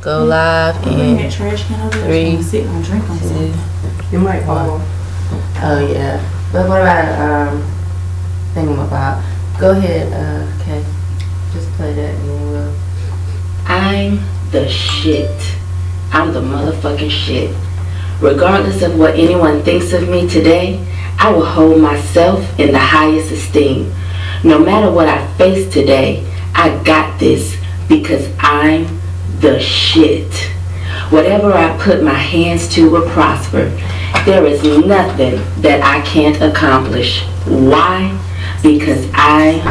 go live in 3, 2. You might fall. Oh yeah. But what about thingamabob? Go ahead, okay. Just play that and then we'll. I'm the shit. I'm the motherfucking shit. Regardless of what anyone thinks of me today, I will hold myself in the highest esteem. No matter what I face today, I got this because I'm the shit. Whatever I put my hands to will prosper. There is nothing that I can't accomplish. Why? Because I'm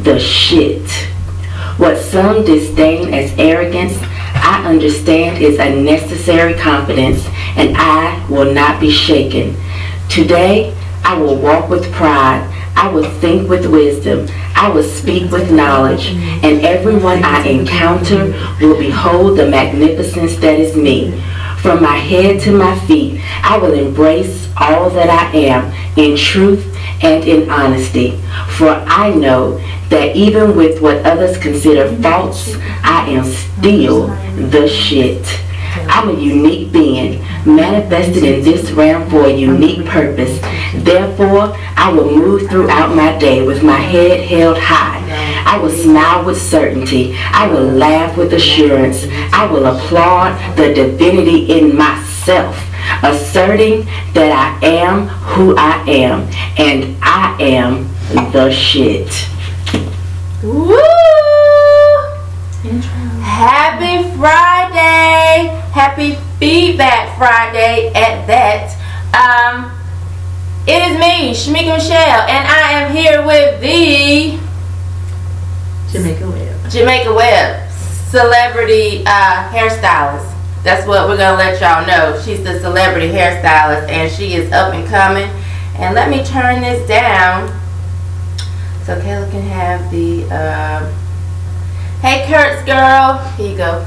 the shit. What some disdain as arrogance, I understand is a necessary confidence, and I will not be shaken. Today, I will walk with pride. I will think with wisdom. I will speak with knowledge, and everyone I encounter will behold the magnificence that is me. From my head to my feet, I will embrace all that I am in truth and in honesty. For I know that even with what others consider faults, I am still the shit. I'm a unique being, manifested in this realm for a unique purpose. Therefore, I will move throughout my day with my head held high. I will smile with certainty. I will laugh with assurance. I will applaud the divinity in myself, asserting that I am who I am, and I am the shit. Woo! Happy Friday! Happy Feedback Friday at that. It is me, Shemeka Michelle, and I am here with the Jamaica Webb, celebrity hairstylist. That's what we're gonna let y'all know. She's the celebrity hairstylist, and she is up and coming. And let me turn this down so Kayla can have the. Hey, Kurt's girl. Here you go.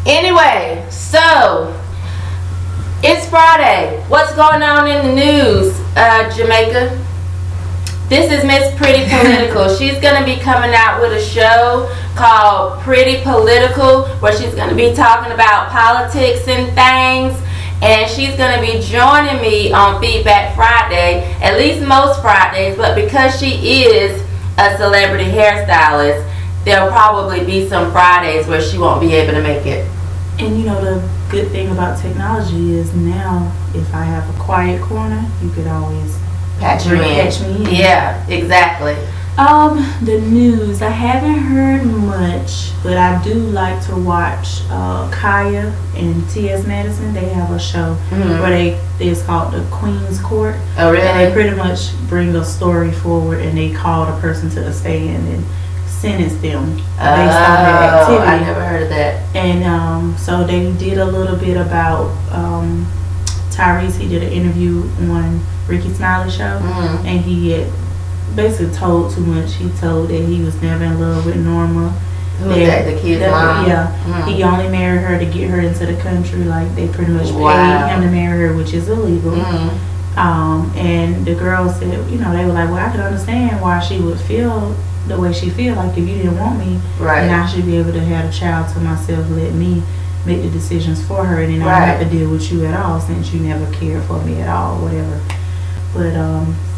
Anyway, so it's Friday. What's going on in the news, Jamaica? This is Miss Pretty Political. She's going to be coming out with a show called Pretty Political, where she's going to be talking about politics and things. And she's going to be joining me on Feedback Friday, at least most Fridays. But because she is a celebrity hairstylist, there'll probably be some Fridays where she won't be able to make it. And you know, the good thing about technology is now, if I have a quiet corner, you could always catch me in. Yeah, exactly. The news, I haven't heard much, but I do like to watch Kaya and T.S. Madison. They have a show where it's called The Queen's Court. Oh, really? And they pretty much bring a story forward, and they call the person to the stand and sentence them based on their activity. I never heard of that. And so they did a little bit about Tyrese. He did an interview on Ricky Smiley's show, and he had basically told too much. He told that he was never in love with Norma. Who was that? The kid's mom? Yeah. He only married her to get her into the country. Like, they pretty much paid him to marry her, which is illegal. And the girl said, you know, they were like, well, I could understand why she would feel the way she feel. Like, if you didn't want me, then I should be able to have a child to myself, let me make the decisions for her, and then I don't have to deal with you at all, since you never cared for me at all, whatever. But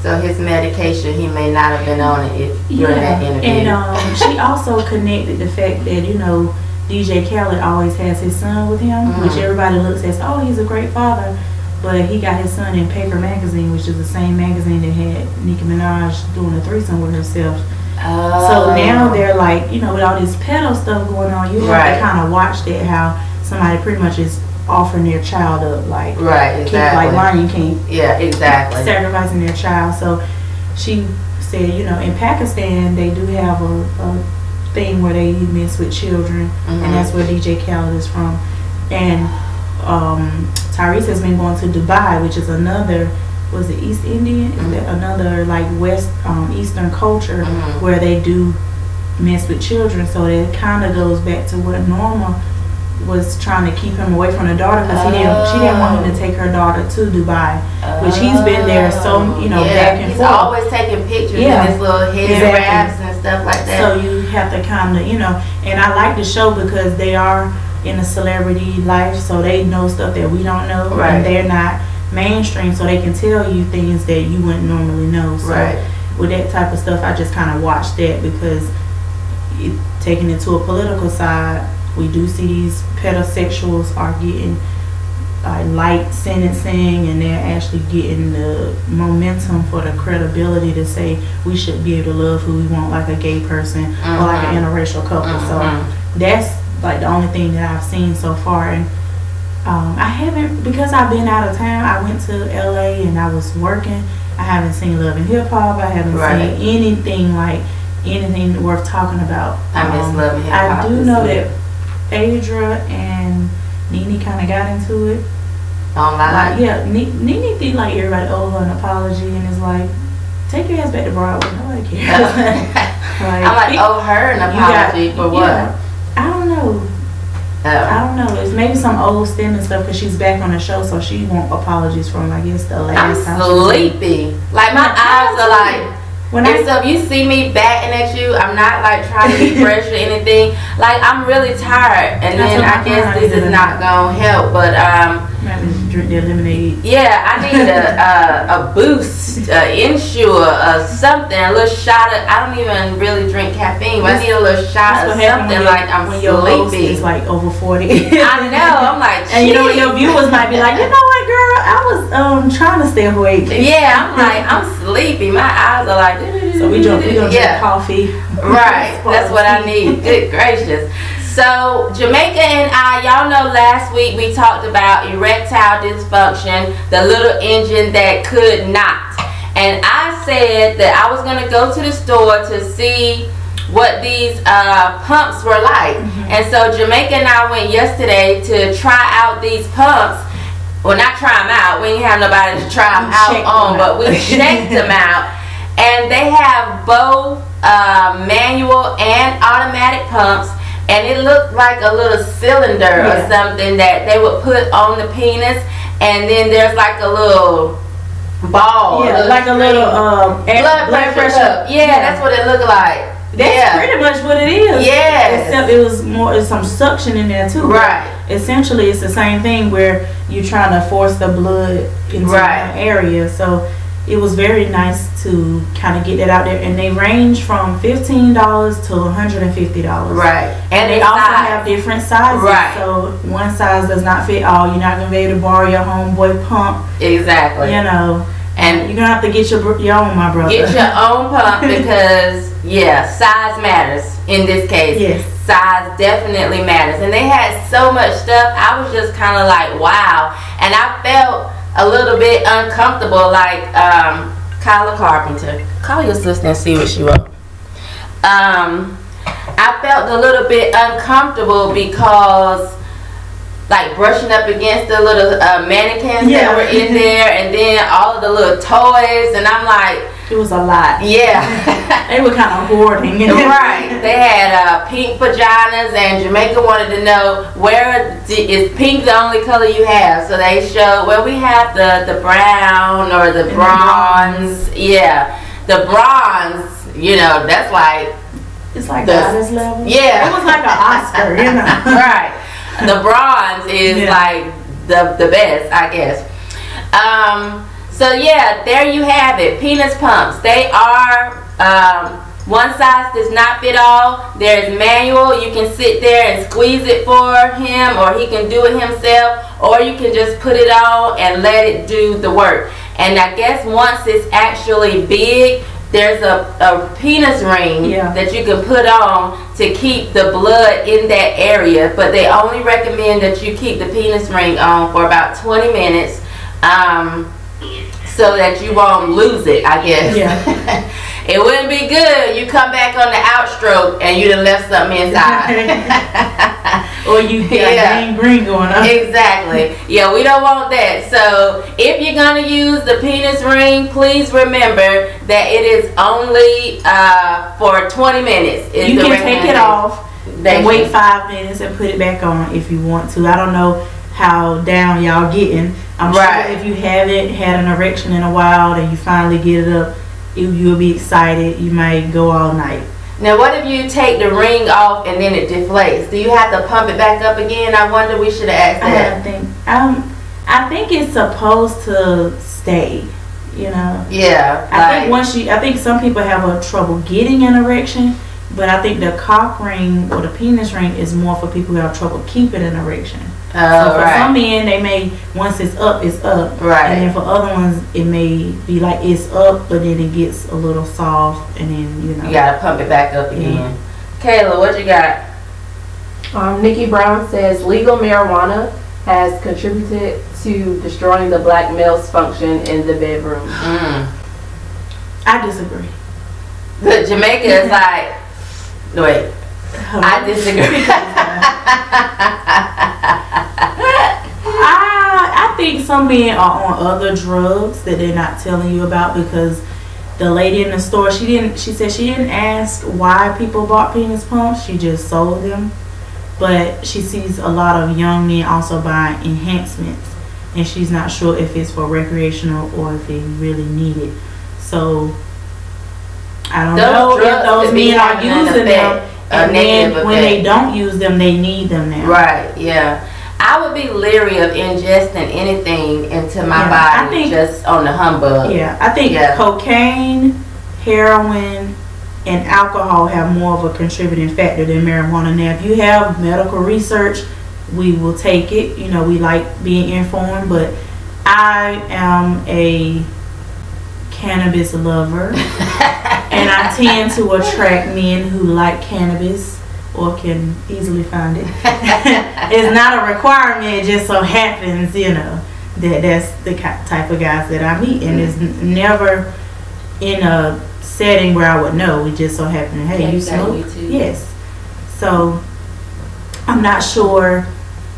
so his medication, he may not have been on it during that interview. And she also connected the fact that, you know, DJ Khaled always has his son with him, which everybody looks at, oh, he's a great father. But he got his son in Paper Magazine, which is the same magazine that had Nicki Minaj doing a threesome with herself. So now they're like, you know, with all this pedo stuff going on, you have to kind of watch that, how somebody pretty much is offering their child up, like, like Lion King. Yeah, exactly. Sacrificing their child. So she said, you know, in Pakistan, they do have a thing where they mess with children, and that's where DJ Khaled is from. And Tyrese has been going to Dubai, which is another, was it East Indian? Is that another, like, West Eastern culture where they do mess with children? So it kind of goes back to what Norma was trying to keep him away from the daughter, because she didn't want him to take her daughter to Dubai, which he's been there, so, you know, back and forth. He's always taking pictures in his little head wraps and stuff like that. So you have to kind of, you know, and I like the show because they are in the celebrity life, so they know stuff that we don't know, right. and they're not mainstream, so they can tell you things that you wouldn't normally know. So right. with that type of stuff, I just kind of watch that, because taking it to a political side, we do see these pedosexuals are getting light sentencing, and they're actually getting the momentum for the credibility to say we should be able to love who we want, like a gay person or like an interracial couple. So that's like the only thing that I've seen so far. And I haven't, because I've been out of town. I went to LA and I was working. I haven't seen Love and Hip Hop. I haven't seen anything worth talking about. I miss Love and Hip Hop. I do know that Phaedra and Nene kind of got into it. Online? Yeah, Nene did like everybody owe her an apology, and it's like, take your ass back to Broadway. Nobody cares. I'm like, owe her an apology for what? Yeah, I don't know. I don't know. It's maybe some old Stem and stuff, because she's back on the show, so she want apologies from, I guess, the last time. I'm sleepy. Like, my eyes are like, so if you see me batting at you, I'm not like trying to be fresh or anything. Like, I'm really tired, and then I guess this is not gonna help. But drink their lemonade. Yeah, I need a boost, Ensure, something, a little shot of. I don't even really drink caffeine, but I need a little shot of something. Like, I'm sleepy. It's like over 40. I know. I'm like, and you know, your viewers might be like, you know what, girl, I was trying to stay awake. Yeah, I'm like, I'm sleepy. My eyes are like. So we gonna drink coffee. Right, that's what I need. Good gracious. So Jamaica and y'all know last week we talked about erectile dysfunction, the little engine that could not. And I said that I was gonna go to the store to see what these pumps were like. And so Jamaica and I went yesterday to try out these pumps. Well, not try them out. We didn't have nobody to try them out on, but we checked them out. And they have both manual and automatic pumps, and it looked like a little cylinder or something that they would put on the penis, and then there's like a little ball, like a little blood pressure. Yeah, that's what it looked like. That's pretty much what it is. Yeah. Except it was more, some suction in there too. Right. Essentially, it's the same thing where you're trying to force the blood into one area. So it was very nice to kind of get that out there, and they range from $15 to $150. Right. And they also have different sizes. Right. So one size does not fit all. You're not gonna be able to borrow your homeboy pump. Exactly. You know. And you're gonna have to get your own, my brother. Get your own pump, because size matters in this case. Yes. Size definitely matters. And they had so much stuff. I was just kind of like, wow. And I felt a little bit uncomfortable, like Kyla Carpenter. Call your sister and see what she wrote. I felt a little bit uncomfortable because, like, brushing up against the little mannequins that were in there, and then all of the little toys, and I'm like, it was a lot. Yeah. They were kind of hoarding. Right. They had pink vaginas, and Jamaica wanted to know, is pink the only color you have? So they showed, well, we have the brown or the bronze. Yeah. The bronze, you know, that's like. It's like goddess level. Yeah. It was like an Oscar, you know. Right. The bronze is like the best, I guess. So there you have it. Penis pumps. They are one size does not fit all. There's manual. You can sit there and squeeze it for him, or he can do it himself, or you can just put it on and let it do the work. And I guess once it's actually big, there's a penis ring that you can put on to keep the blood in that area, but they only recommend that you keep the penis ring on for about 20 minutes so that you won't lose it, I guess. Yeah. It wouldn't be good. You come back on the outstroke and you done left something inside. Or you got gangrene going on. Exactly. Yeah, we don't want that. So if you're going to use the penis ring, please remember that it is only for 20 minutes. You can take it off and wait 5 minutes and put it back on if you want to. I don't know how down y'all getting. I'm sure if you haven't had an erection in a while and you finally get it up, you'll be excited. You might go all night. Now, what if you take the ring off and then it deflates? Do you have to pump it back up again? I wonder. We should have asked that. I think it's supposed to stay. You know. Yeah. I think some people have a trouble getting an erection, but I think the cock ring or the penis ring is more for people who have trouble keeping an erection. So for some men, they may, once it's up, it's up. Right. And then for other ones, it may be like it's up, but then it gets a little soft, and then, you know. You gotta pump it back up again. Kayla, what you got? Nikki Brown says legal marijuana has contributed to destroying the black male's function in the bedroom. I disagree. But Jamaica is like, no, wait. I disagree. I think some men are on other drugs that they're not telling you about, because the lady in the store, she said she didn't ask why people bought penis pumps, she just sold them. But she sees a lot of young men also buying enhancements, and she's not sure if it's for recreational or if they really need it. So I don't know if those men are using them, and then when they don't use them, they need them now. Right, yeah. I would be leery of ingesting anything into my body just on the humbug. Yeah, I think cocaine, heroin, and alcohol have more of a contributing factor than marijuana. Now, if you have medical research, we will take it. You know, we like being informed, but I am a cannabis lover, and I tend to attract men who like cannabis or can easily find it. It's not a requirement, it just so happens, you know, that's the type of guys that I meet, and it's never in a setting where I would know. We just so happen to, hey, you smoke? Yes. So I'm not sure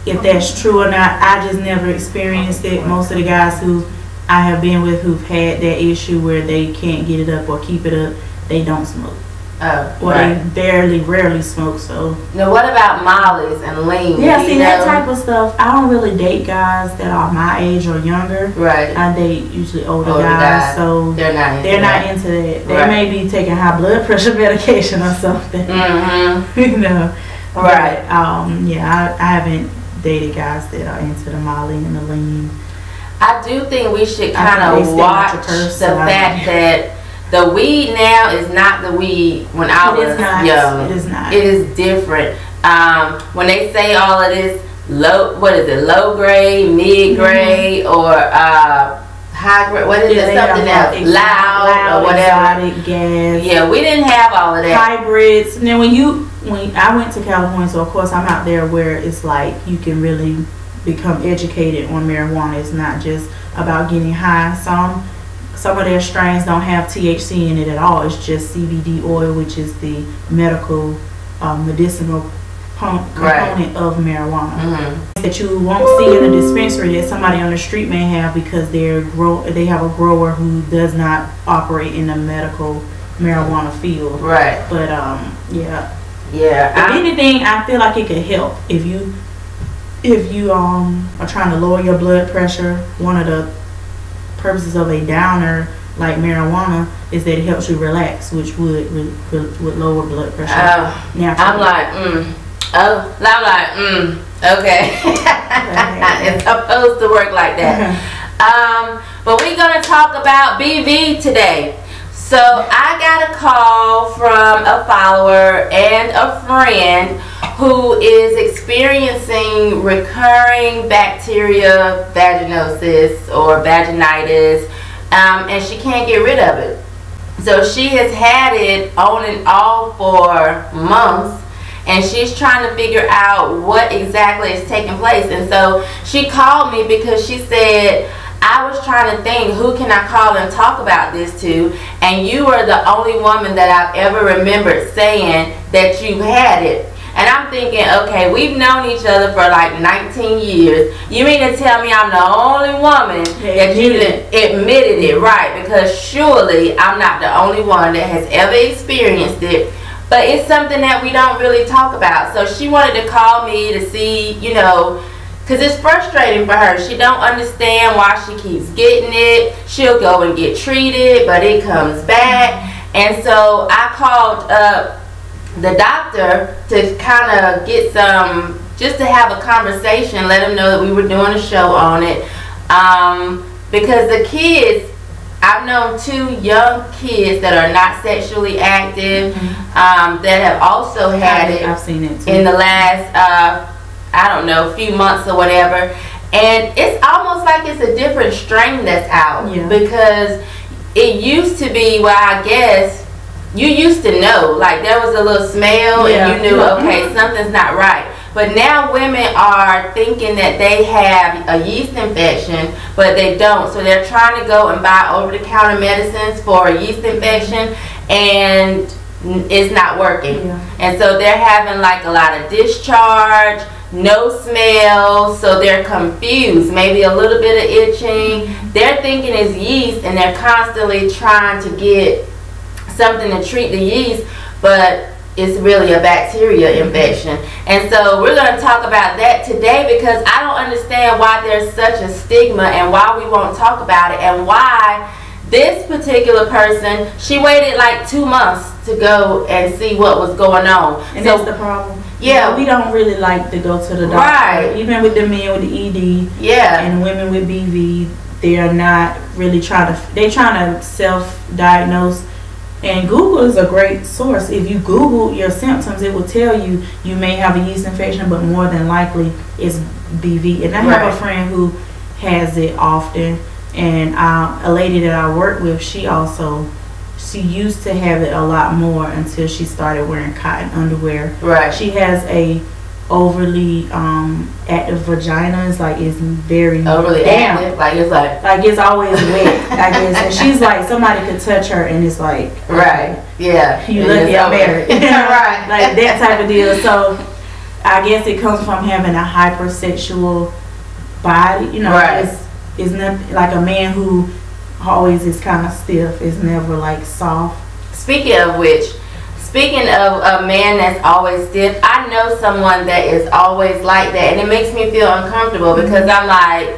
if that's true or not. I just never experienced it. Most of the guys who I have been with who've had that issue where they can't get it up or keep it up, they don't smoke. They rarely smoke. So now, what about mollies and lean? Yeah, see, that type of stuff. I don't really date guys that are my age or younger. Right. I date usually older guys, so they're not into that. They may be taking high blood pressure medication or something. You know. Right. But, I haven't dated guys that are into the molly and the lean. I do think we should kind of watch the fact that the weed now is not the weed when I was young. It is not. It is different. When they say all of this low grade, mid grade, or high grade, what is it? Something else, loud or whatever. Exotic gas. Yeah, we didn't have all of that. Hybrids. Now, when I went to California, so of course I'm out there where it's like you can really become educated on marijuana. It's not just about getting high. Some of their strains don't have THC in it at all. It's just CBD oil, which is the medical, medicinal component of marijuana. That you won't see in a dispensary that somebody on the street may have, because they have a grower who does not operate in the medical marijuana field. Right. But yeah. If anything, I feel like it could help if you are trying to lower your blood pressure. One of the purposes of a downer like marijuana is that it helps you relax, which would lower blood pressure. I'm like, okay. It's supposed to work like that. But we're gonna talk about BV today. So I got a call from a follower and a friend who is experiencing recurring bacteria vaginosis or vaginitis, and she can't get rid of it. So she has had it on and off for months, and she's trying to figure out what exactly is taking place. And so she called me because she said, I was trying to think, who can I call and talk about this to? And you are the only woman that I've ever remembered saying that you had it. And I'm thinking, okay, we've known each other for like 19 years. You mean to tell me I'm the only woman that you admitted it, right? Because surely I'm not the only one that has ever experienced it. But it's something that we don't really talk about. So she wanted to call me to see, you know, because it's frustrating for her. She don't understand why she keeps getting it. She'll go and get treated, but it comes back. And so I called up the doctor to kind of get some, just to have a conversation, let them know that we were doing a show on it. Because the kids, I've known 2 young kids that are not sexually active, that have also had it. I've seen it too. In the last, I don't know, few months or whatever. And it's almost like it's a different strain that's out. Yeah. Because it used to be, well, I guess, you used to know. Like, there was a little smell and you knew, okay, something's not right. But now women are thinking that they have a yeast infection, but they don't. So they're trying to go and buy over-the-counter medicines for a yeast infection, and it's not working. Yeah. And so they're having like a lot of discharge, no smell, so they're confused, maybe a little bit of itching. They're thinking it's yeast, and they're constantly trying to get something to treat the yeast, but it's really a bacteria infection. And so we're going to talk about that today, because I don't understand why there's such a stigma and why we won't talk about it, and why this particular person, she waited like 2 months to go and see what was going on. And so, that's the problem. Yeah. We don't really like to go to the doctor. Right. Even with the men with the ED and women with BV, they are not really trying to self-diagnose. And Google is a great source. If you Google your symptoms, it will tell you you may have a yeast infection, but more than likely it's BV. And I have a friend who has it often, and a lady that I work with, she used to have it a lot more until she started wearing cotton underwear. Right. She has a overly active vagina. It's like it's very overly damp. active, like it's always wet. I guess, and she's like, somebody could touch her and it's like, right, yeah, you lucky I'm married. Right, like that type of deal. So I guess it comes from having a hypersexual body. You know, it's not like a man who always is kind of stiff. It's never like soft. Speaking of a man that's always stiff, I know someone that is always like that, and it makes me feel uncomfortable, because I'm like,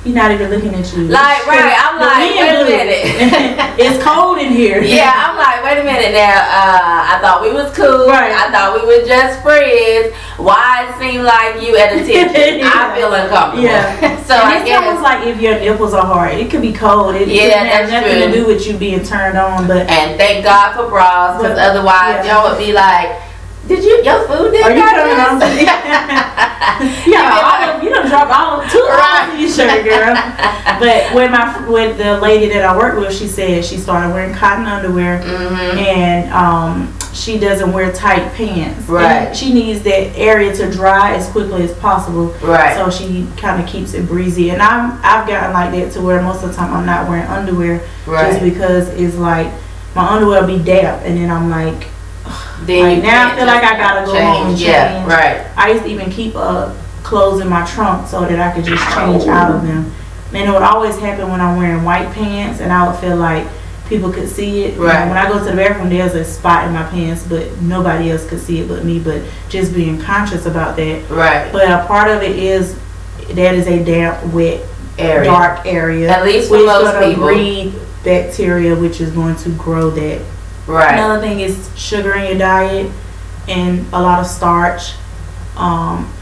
he's not even looking at you. Like, right, I'm like, wait a minute. It's cold in here. Yeah, I'm like, wait a minute now. I thought we was cool. Right. I thought we were just friends. Why it seem like you at attention? I feel uncomfortable. Yeah. So and I guess it's almost like if your nipples are hard, it could be cold. It could have nothing to do with you being turned on. And thank God for bras, because otherwise y'all would be like, your food didn't Are you coming on? Yeah, you done dropped all 2 hours in your shirt, girl. But with the lady that I work with, she said she started wearing cotton underwear, and she doesn't wear tight pants. Right. And she needs that area to dry as quickly as possible. Right. So she kind of keeps it breezy. And I've gotten like that to where most of the time I'm not wearing underwear, just because it's like my underwear will be damp, and then I'm like, then now I feel like I gotta go home and change. Yeah, right. I used to even keep clothes in my trunk so that I could just change out of them. And it would always happen when I'm wearing white pants, and I would feel like people could see it. Right. When I go to the bathroom, there's a spot in my pants, but nobody else could see it but me. But just being conscious about that. Right. But a part of it is that is a damp, wet, dark area. At least for most people. Breed bacteria, which is going to grow that. Right. Another thing is sugar in your diet and a lot of starch,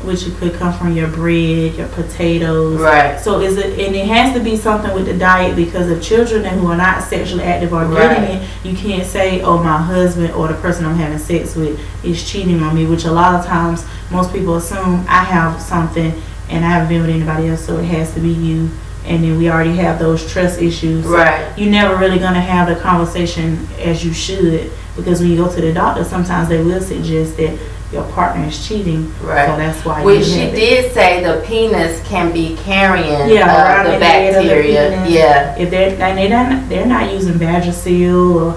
which could come from your bread, your potatoes. Right. So and it has to be something with the diet, because if children who are not sexually active are getting it, you can't say, oh, my husband or the person I'm having sex with is cheating on me, which a lot of times most people assume I have something and I haven't been with anybody else, so it has to be you. And then we already have those trust issues. Right. You're never really going to have the conversation as you should, because when you go to the doctor, sometimes they will suggest that your partner is cheating. Right. So that's why Which she did say the penis can be carrying the bacteria. Yeah. If they're not using Vagisil or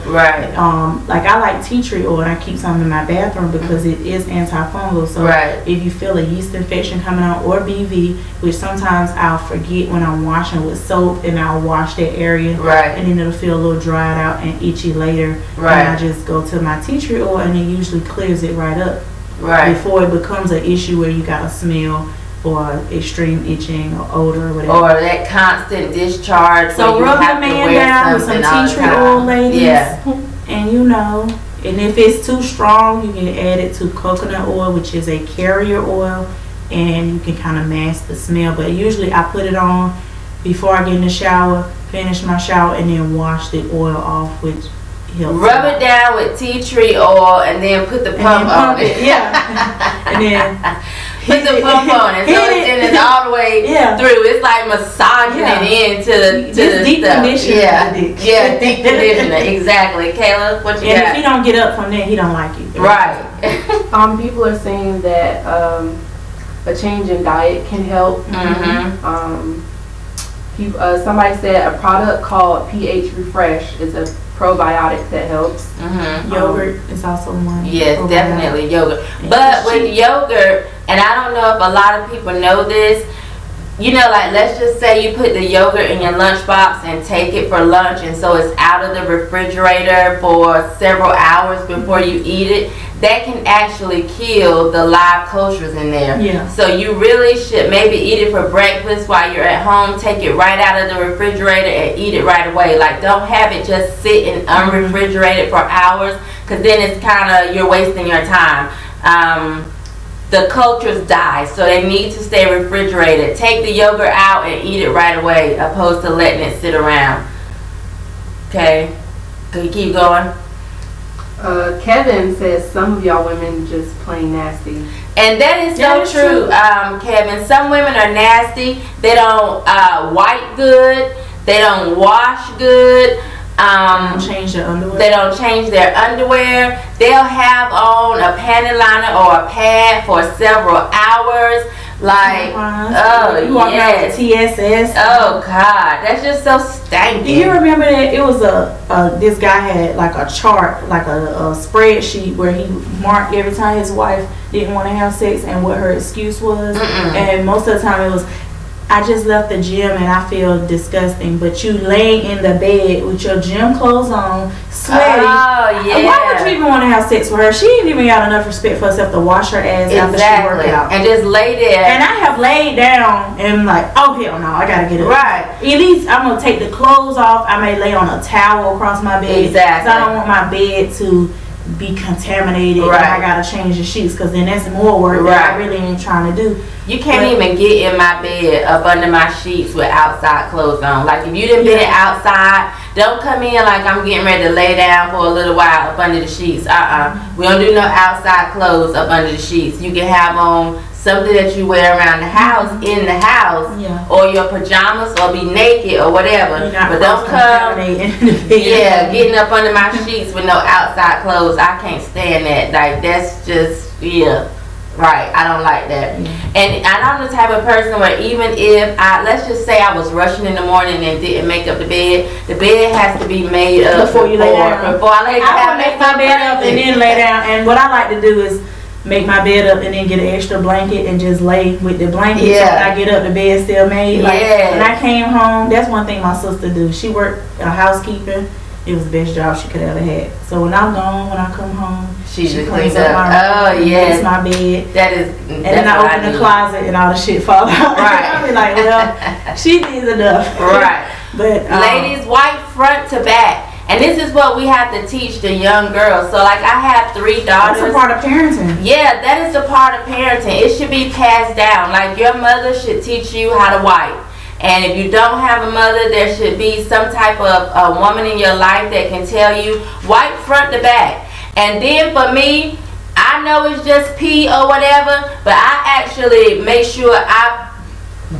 like I like tea tree oil, and I keep some in my bathroom because it is antifungal. So if you feel a yeast infection coming out, or BV, which sometimes I'll forget when I'm washing with soap, and I'll wash that area, and then it'll feel a little dried out and itchy later. And I just go to my tea tree oil, and it usually clears it right up. Before it becomes an issue where you got a smell or extreme itching or odor or whatever. Or that constant discharge. So rub your man down with some tea tree oil, ladies. Yeah. And And if it's too strong, you can add it to coconut oil, which is a carrier oil, and you can kind of mask the smell. But usually I put it on before I get in the shower, finish my shower, and then wash the oil off, which helps. Rub it down with tea tree oil, and then put the pump on it. Yeah. And then put the pump on it, so it's all the way through. It's like massaging it into the deep conditioner. Yeah, deep conditioner. Exactly. Kayla, what you got? And if he don't get up from there, he don't like you. Right. People are saying that a change in diet can help. Somebody said a product called pH Refresh is a probiotic that helps. Yogurt is also one. Yes, definitely yogurt. But with yogurt, and I don't know if a lot of people know this, you know, like let's just say you put the yogurt in your lunchbox and take it for lunch, and so it's out of the refrigerator for several hours before you eat it. That can actually kill the live kosher in there. Yeah. So you really should maybe eat it for breakfast while you're at home. Take it right out of the refrigerator and eat it right away. Like, don't have it just sitting unrefrigerated for hours, because then it's kind of, you're wasting your time. The cultures die, so they need to stay refrigerated. Take the yogurt out and eat it right away, opposed to letting it sit around. Okay, can you keep going? Kevin says some of y'all women just plain nasty. And that is so true, Kevin. Some women are nasty. They don't wipe good. They don't wash good. Change their underwear. They don't change their underwear. They'll have on a panty liner or a pad for several hours. Like, you walk around with TSS. Oh God, that's just so stanky. Do you remember that it was this guy had like a chart, like a spreadsheet where he marked every time his wife didn't want to have sex and what her excuse was, and most of the time it was, I just left the gym and I feel disgusting. But you laying in the bed with your gym clothes on, sweaty. Oh, yeah. Why would you even want to have sex with her? She ain't even got enough respect for herself to wash her ass after she worked out. And just lay there. And I have laid down and like, oh hell no, I gotta get up. Right. At least I'm gonna take the clothes off. I may lay on a towel across my bed. Exactly. Because I don't want my bed to be contaminated. Right. And I gotta change the sheets, because then that's more work that I really ain't trying to do. You can't even get in my bed up under my sheets with outside clothes on. Like, if you done been outside, don't come in like I'm getting ready to lay down for a little while up under the sheets. We don't do no outside clothes up under the sheets. You can have on something that you wear around the house, in the house, or your pajamas, or be naked or whatever. But don't come getting up under my sheets with no outside clothes. I can't stand that. Like, that's just, right, I don't like that. And I'm the type of person where even if let's just say I was rushing in the morning and didn't make up the bed has to be made up before you lay down. Before I lay down, I would make my bed up and then lay down. And what I like to do is make my bed up and then get an extra blanket and just lay with the blanket. So when I get up, the bed still made. Like, when I came home, that's one thing my sister do. She worked a housekeeper. It was the best job she could ever had. So when I'm gone, when I come home, she cleans up my room, makes my bed. And then I open the closet and all the shit fall out. Right. I'll be like, well, she needs enough. Right. But ladies, wipe front to back. And this is what we have to teach the young girls. So, like, I have 3 daughters. That's a part of parenting. Yeah, that is a part of parenting. It should be passed down. Like, your mother should teach you how to wipe. And if you don't have a mother, there should be some type of a woman in your life that can tell you, wipe front to back. And then for me, I know it's just pee or whatever, but I actually make sure I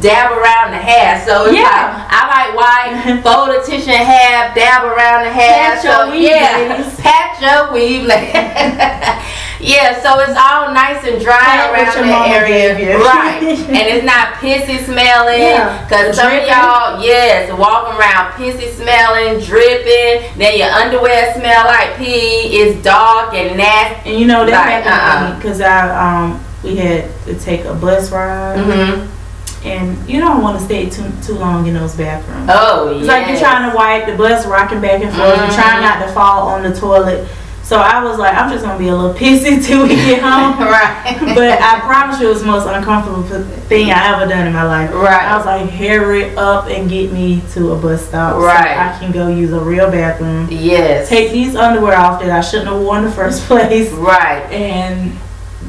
dab around the hair. So it's like, I might wipe, fold the tissue in half, dab around the hair. Patch your weave, patch your weave. Yeah, so it's all nice and dry around the area. Right. And it's not pissy smelling. Because some of y'all, walking around pissy smelling, dripping. Then your underwear smell like pee. It's dark and nasty. And you know, that happened because we had to take a bus ride. And you don't want to stay too long in those bathrooms. Oh, yeah. It's like you're trying to wipe, the bus rocking back and forth. You're trying not to fall on the toilet. So I was like, I'm just gonna be a little pissy till we get home. Right. But I promise you, it was the most uncomfortable thing I ever done in my life. Right. I was like, hurry up and get me to a bus stop, right, so I can go use a real bathroom. Yes. Take these underwear off that I shouldn't have worn in the first place. Right. And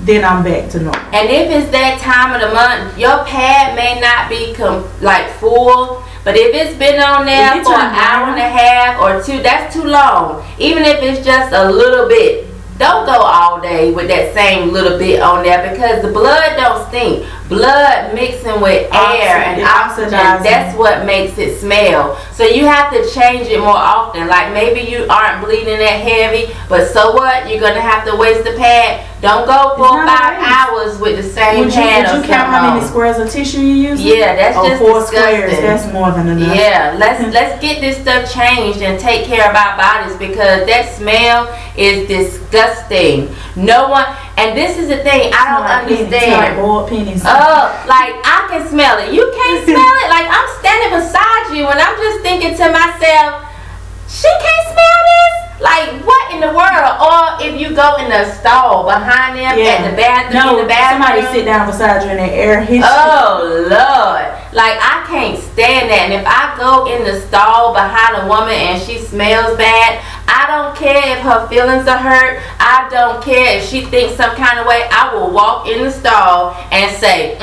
then I'm back to normal. And if it's that time of the month, your pad may not be like full. But if it's been on there for an hour and a half or two, that's too long. Even if it's just a little bit, don't go all day with that same little bit on there, because the blood don't stink. Blood mixing with air and oxygen, that's what makes it smell. So you have to change it more often. Like maybe you aren't bleeding that heavy, but so what? You're going to have to waste the pad. Don't go 4 or 5 hours with the same pad. Would you count how many squares of tissue you use? Yeah, that's just 4 disgusting. squares. That's more than enough. Yeah, let's get this stuff changed and take care of our bodies, because that smell is disgusting. No one, and this is the thing I don't understand. Like I can smell it. You can't smell it. Like I'm standing beside you and I'm just thinking to myself, she can't smell this? Like what in the world? Or if you go in the stall behind them at the bathroom, somebody sit down beside you and the air hits you. Oh Lord. Like I can't stand that. And if I go in the stall behind a woman and she smells bad, I don't care if her feelings are hurt. I don't care if she thinks some kind of way. I will walk in the stall and say,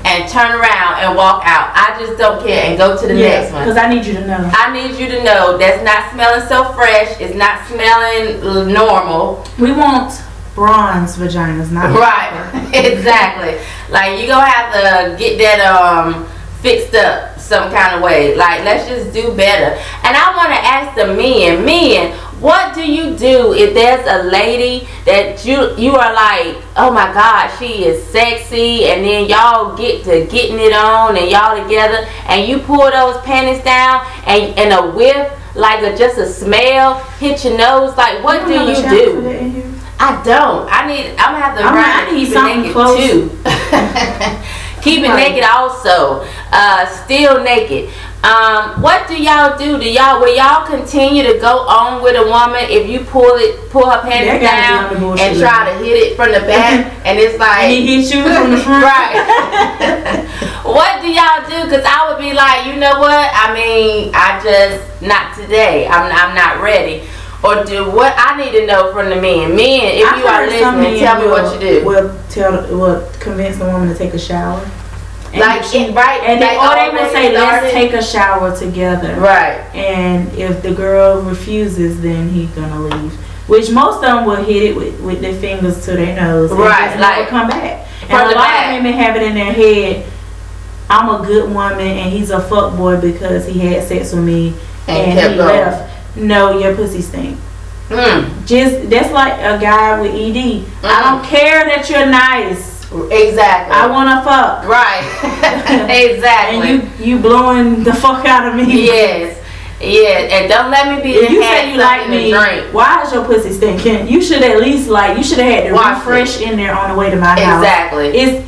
and turn around and walk out. I just don't care and go to the next one. Because I need you to know. I need you to know that's not smelling so fresh. It's not smelling normal. We want bronze vaginas, not right. Exactly. Like you gonna have to get that fixed up some kind of way. Like let's just do better. And I want to ask the men, what do you do if there's a lady that you are like, oh my God, she is sexy, and then y'all get to getting it on and y'all together and you pull those panties down and a whiff, like just a smell hit your nose, like what do you do? I don't. I'm gonna have to I need something close too. Keep it naked also. Still naked. What do y'all do? Will y'all continue to go on with a woman if you pull her panties down and try to hit it from the back and it's like and he hits you from the front? Right. What do y'all do? Because I would be like, you know what? I mean, not today. I'm not ready. Or do what I need to know from the men. Men, if you are listening, tell me what you do. Will convince the woman to take a shower. And like they will say, let's take a shower together. Right. And if the girl refuses, then he's gonna leave. Which most of them will hit it with their fingers to their nose. Right. And like come back. And a lot of women have it in their head, I'm a good woman and he's a fuck boy because he had sex with me and he left. No, your pussy stink. That's like a guy with ED. I don't care that you're nice. Exactly. I wanna fuck. Right. Exactly. And you blowing the fuck out of me. Yes. Yeah. And don't let me be if you say you like me, drink. Why is your pussy stinking? You should at least you should have had the refresh in there on the way to my house. Exactly.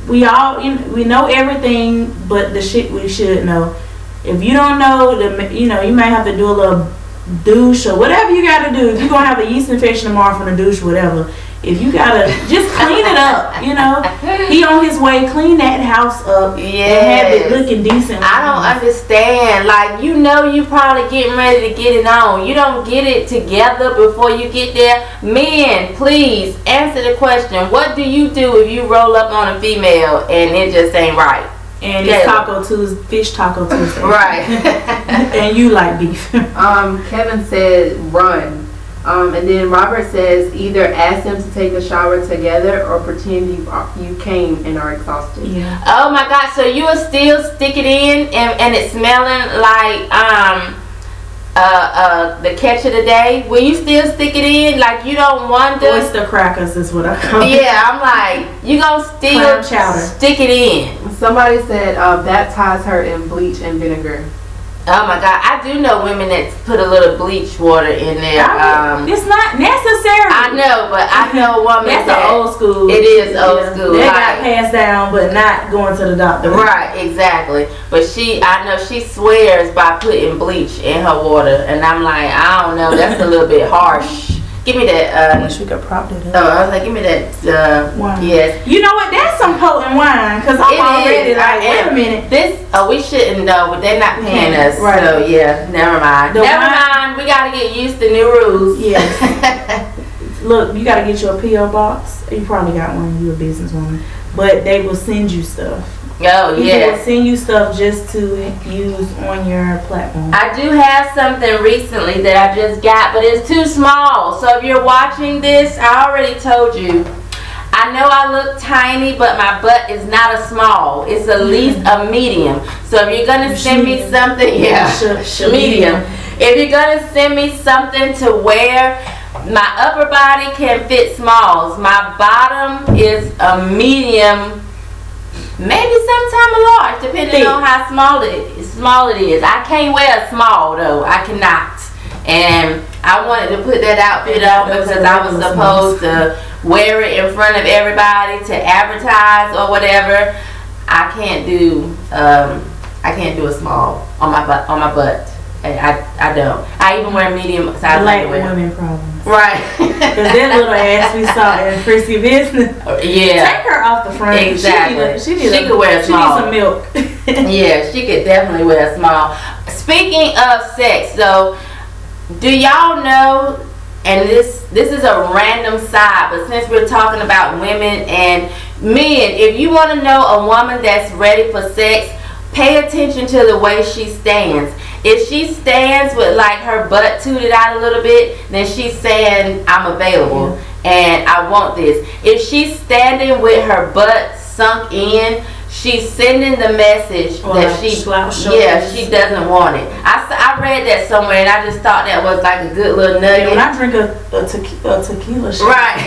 We know everything but the shit we should know. If you don't know, you might have to do a little douche or whatever you got to do. If you're going to have a yeast infection tomorrow from the douche, whatever, if you got to just clean it up, He on his way, clean that house up and have it looking decent. I don't understand. Like, you probably getting ready to get it on. You don't get it together before you get there. Men, please answer the question. What do you do if you roll up on a female and it just ain't right? And it's Taco Tuesday, fish Taco Tuesday. Right. And you like beef. Kevin said run. And then Robert says either ask them to take a shower together or pretend you came and are exhausted. Yeah. Oh my God! So you will still stick it in and it's smelling like the catch of the day? Will you still stick it in? Like you don't wonder? Oyster crackers is what I call it. Yeah, I'm like, you gonna still stick it in. Somebody said baptize her in bleach and vinegar. Oh my God, I do know women that put a little bleach water in there. It's not necessary. I know, but I know a woman that's old school. It is old school. They got passed down, but not going to the doctor. Right, exactly. But I know she swears by putting bleach in her water, and I'm like, I don't know, that's a little bit harsh Give me that. I wish we could prop that up. Oh, I was like, give me that. Wine. Yes. You know what? That's some potent wine. Because I'm already like, wait a minute. This, we shouldn't know, but they're not paying us. Right. So, yeah, never mind. Never mind. We got to get used to new rules. Yes. Look, you got to get you a P.O. box. You probably got one. You're a businesswoman. But they will send you stuff. Oh, yeah. They will send you stuff just to use on your platform. I do have something recently that I just got, but it's too small. So if you're watching this, I already told you. I know I look tiny, but my butt is not a small. It's at least a medium. So if you're going to send me something, medium. If you're going to send me something to wear, my upper body can fit smalls. My bottom is a medium, maybe sometime a large, depending on how small it is. I can't wear a small though. I cannot. And I wanted to put that outfit on because I was supposed to wear it in front of everybody to advertise or whatever. I can't do a small on my butt. I don't. I even wear medium size. Black women problems. Right. Because that little ass we saw in Frisky Business. Yeah. Take her off the front. Exactly. She could wear a small. She needs some milk. Yeah, she could definitely wear a small. Speaking of sex, though, do y'all know, and this is a random side, but since we're talking about women and men, if you want to know a woman that's ready for sex, pay attention to the way she stands. If she stands with like her butt tooted out a little bit, then she's saying I'm available and I want this. If she's standing with her butt sunk in, she's sending the message that she doesn't want it. I read that somewhere and I just thought that was like a good little nugget. When I drink a tequila shot. Right.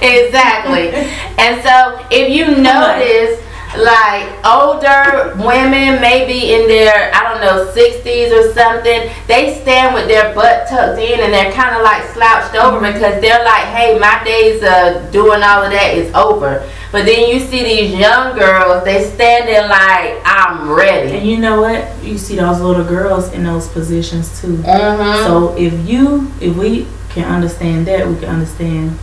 Exactly. And so if you notice, like older women, maybe in their, I don't know, 60s or something, they stand with their butt tucked in and they're kind of like slouched over because they're like, hey, my days of doing all of that is over. But then you see these young girls, they standing like, I'm ready. And you know what? You see those little girls in those positions too. So if we can understand that, we can understand.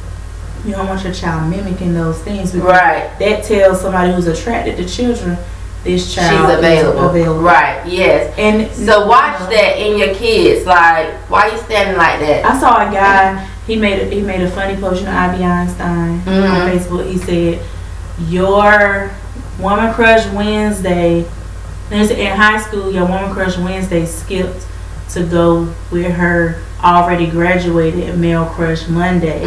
You don't want your child mimicking those things. Right. That tells somebody who's attracted to children, this child is available. Right, yes. And so watch that in your kids. Like, why are you standing like that? I saw a guy, he made a funny post, you know, I.B. Einstein on Facebook. He said, your Woman Crush Wednesday, in high school, your Woman Crush Wednesday skipped to go with her already graduated Male Crush Monday.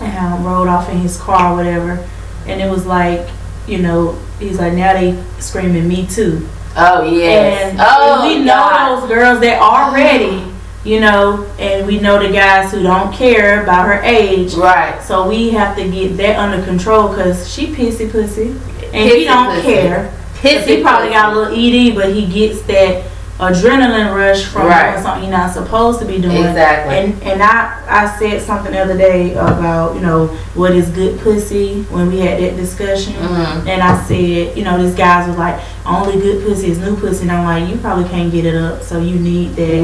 And rode off in his car or whatever, and it was like, you know, he's like, now they screaming me too. Oh yes. And we know those girls that are ready, you know, and we know the guys who don't care about her age. Right. So we have to get that under control because she pissy pussy and he don't care. He probably got a little ED, but he gets that adrenaline rush from doing something you're not supposed to be doing. Exactly. And I said something the other day about, you know, what is good pussy when we had that discussion. And I said, you know, this guy was like, only good pussy is new pussy. And I'm like, you probably can't get it up, so you need that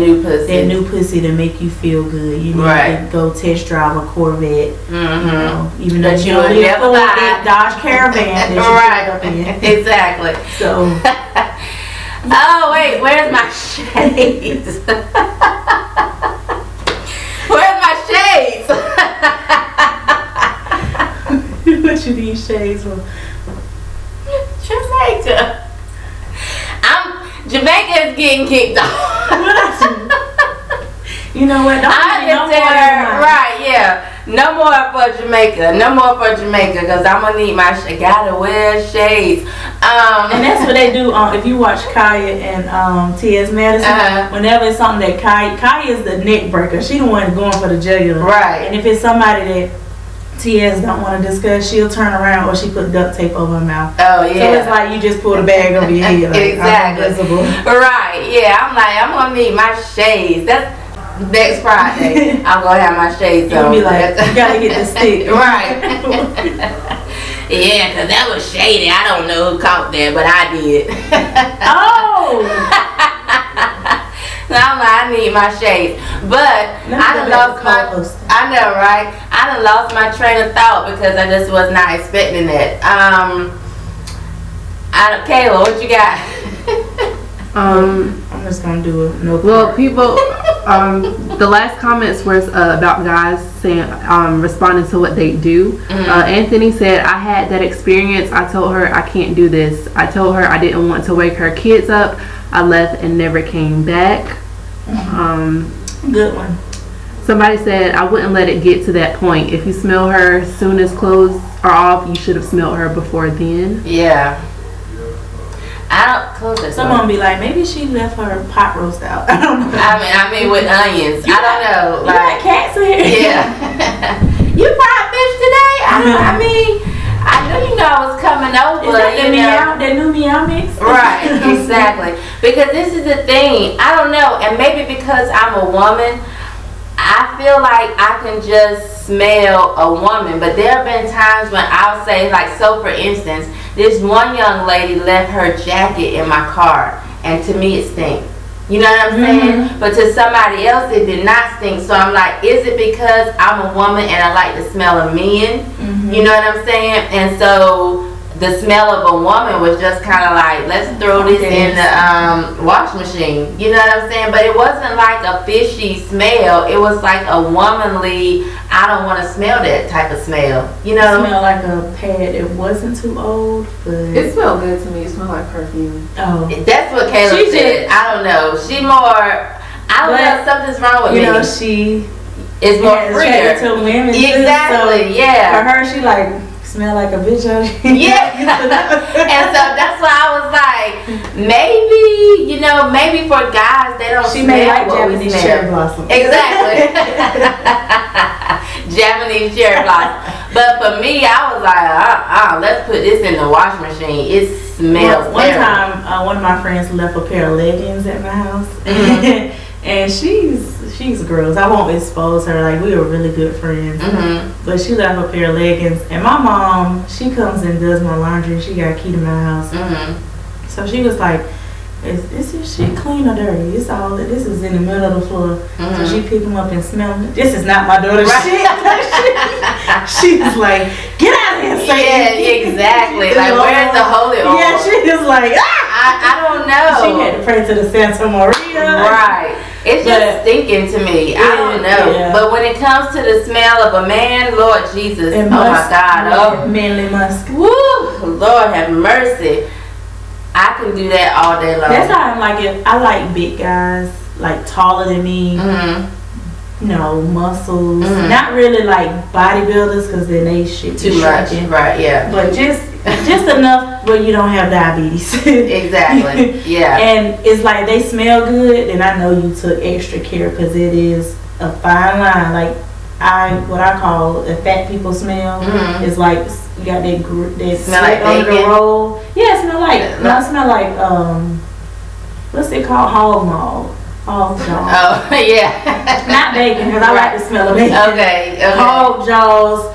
new pussy to make you feel good. You need to go test drive a Corvette. You know, even though you don't never buy that Dodge Caravan that you put up in. Exactly. So oh wait, where's my shades? Where's my shades? What you need shades for? Jamaica. Jamaica is getting kicked off. You know what? I just tell her, right, yeah. No more for Jamaica. No more for Jamaica, because I'm going to need my gotta wear shades. And that's what they do. If you watch Kaya and T.S. Madison, whenever it's something that Kaya is the neck breaker. She the one going for the jugular. Right. And if it's somebody that T.S. don't want to discuss, she'll turn around or she put duct tape over her mouth. Oh, yeah. So it's like you just pull the bag over your head. Like, exactly. Right, yeah. I'm like, I'm going to need my shades. That's next Friday. I'm going to have my shades on. You'll be like, you got to get the stick. Right. Yeah, because that was shady. I don't know who caught that, but I did. Oh! I'm like, I need my shades. But I done lost I know, right? I done lost my train of thought because I just was not expecting that. Kayla, what you got? I'm just gonna do it. No. Well, people, the last comments was about guys saying, responding to what they do. Anthony said, I had that experience. I told her I can't do this. I told her I didn't want to wake her kids up. I left and never came back. Good one. Somebody said, I wouldn't let it get to that point. If you smell her as soon as clothes are off, you should have smelled her before then. Yeah. I don't close it. Someone be like, maybe she left her pot roast out. I don't know. I mean with onions. I don't know. You got cats in here? Yeah. You fried fish today? I mean, I knew you know I was coming over. Is that the new meow mix? Right, exactly. Because this is the thing. I don't know, and maybe because I'm a woman, I feel like I can just smell a woman. But there have been times when I'll say, like, so for instance, this one young lady left her jacket in my car, and to me it stinks. You know what I'm saying? But to somebody else it did not stink. So I'm like, is it because I'm a woman and I like the smell of men? You know what I'm saying? And so the smell of a woman was just kind of like, let's throw this in the wash machine. You know what I'm saying? But it wasn't like a fishy smell. It was like a womanly, I don't want to smell that type of smell. You know? It smelled like a pad. It wasn't too old, but it smelled good to me. It smelled like perfume. Oh, that's what Kayla said. I don't know. She more, I don't know, something's wrong with me. You know, she is more freer to women. Exactly. So yeah. For her, she like smell like a bitch out here. Yeah. And so that's why I was like, maybe, you know, maybe for guys they don't smell like what Japanese we smell. cherry blossom. Exactly. Japanese cherry blossom. But for me, I was like, let's put this in the wash machine. It smells One time, one of my friends left a pair of leggings at my house. And she's a girl. I won't expose her. Like, we were really good friends. But she left a pair of leggings. And my mom, she comes and does my laundry. She got a key to my house. So she was like, is this shit clean or dirty? This is in the middle of the floor. So she picked them up and smelled it. This is not my daughter's shit. She was like, get out of here, Satan. Yeah, exactly. Like, where's the holy oil? Yeah, she was like, I don't know. She had to pray to the Santa Maria. Right. It's just stinking to me. I don't know. Yeah. But when it comes to the smell of a man, Lord Jesus, and my God. Manly musk. Woo! Lord have mercy. I can do that all day long. That's how I'm like it. I like big guys, like taller than me. You know, muscles. Not really like bodybuilders, because then they shit too much. Right? Yeah. But just enough where you don't have diabetes. Exactly. Yeah. And it's like they smell good, and I know you took extra care, because it is a fine line. Like what I call a fat people smell is like you got that smell like under the roll. Yeah, it smell like what's it called? Hog maw. Hog jaws. Oh yeah. Not bacon, because I like the smell of bacon. Okay. Hog jaws.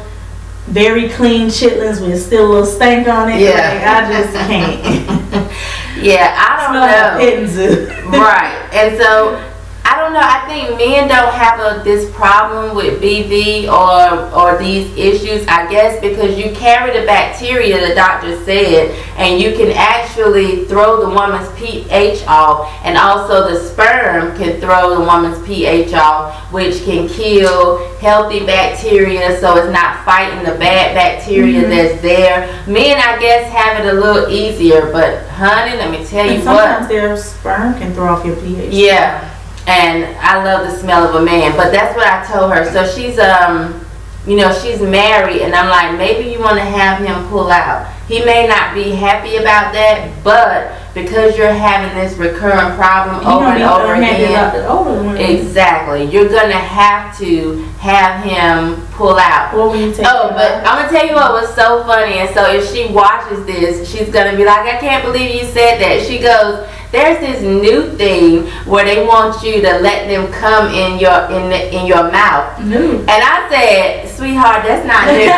Very clean chitlins with still a little stank on it. Yeah. Like, I just can't. Yeah, I don't know. Like a petting zoo. Right. And so I don't know. I think men don't have this problem with BV or these issues, I guess, because you carry the bacteria, the doctor said, and you can actually throw the woman's pH off, and also the sperm can throw the woman's pH off, which can kill healthy bacteria, so it's not fighting the bad bacteria that's there. Men, I guess, have it a little easier, but honey, let me tell you sometimes their sperm can throw off your pH. Yeah. And I love the smell of a man, but that's what I told her. So she's, you know, she's married, and I'm like, maybe you want to have him pull out. He may not be happy about that, but because you're having this recurrent problem over and over again, exactly, you're gonna have to have him pull out. But I'm gonna tell you what was so funny. And so if she watches this, she's gonna be like, I can't believe you said that. She goes, there's this new thing where they want you to let them come in your mouth. And I said, sweetheart, that's not new.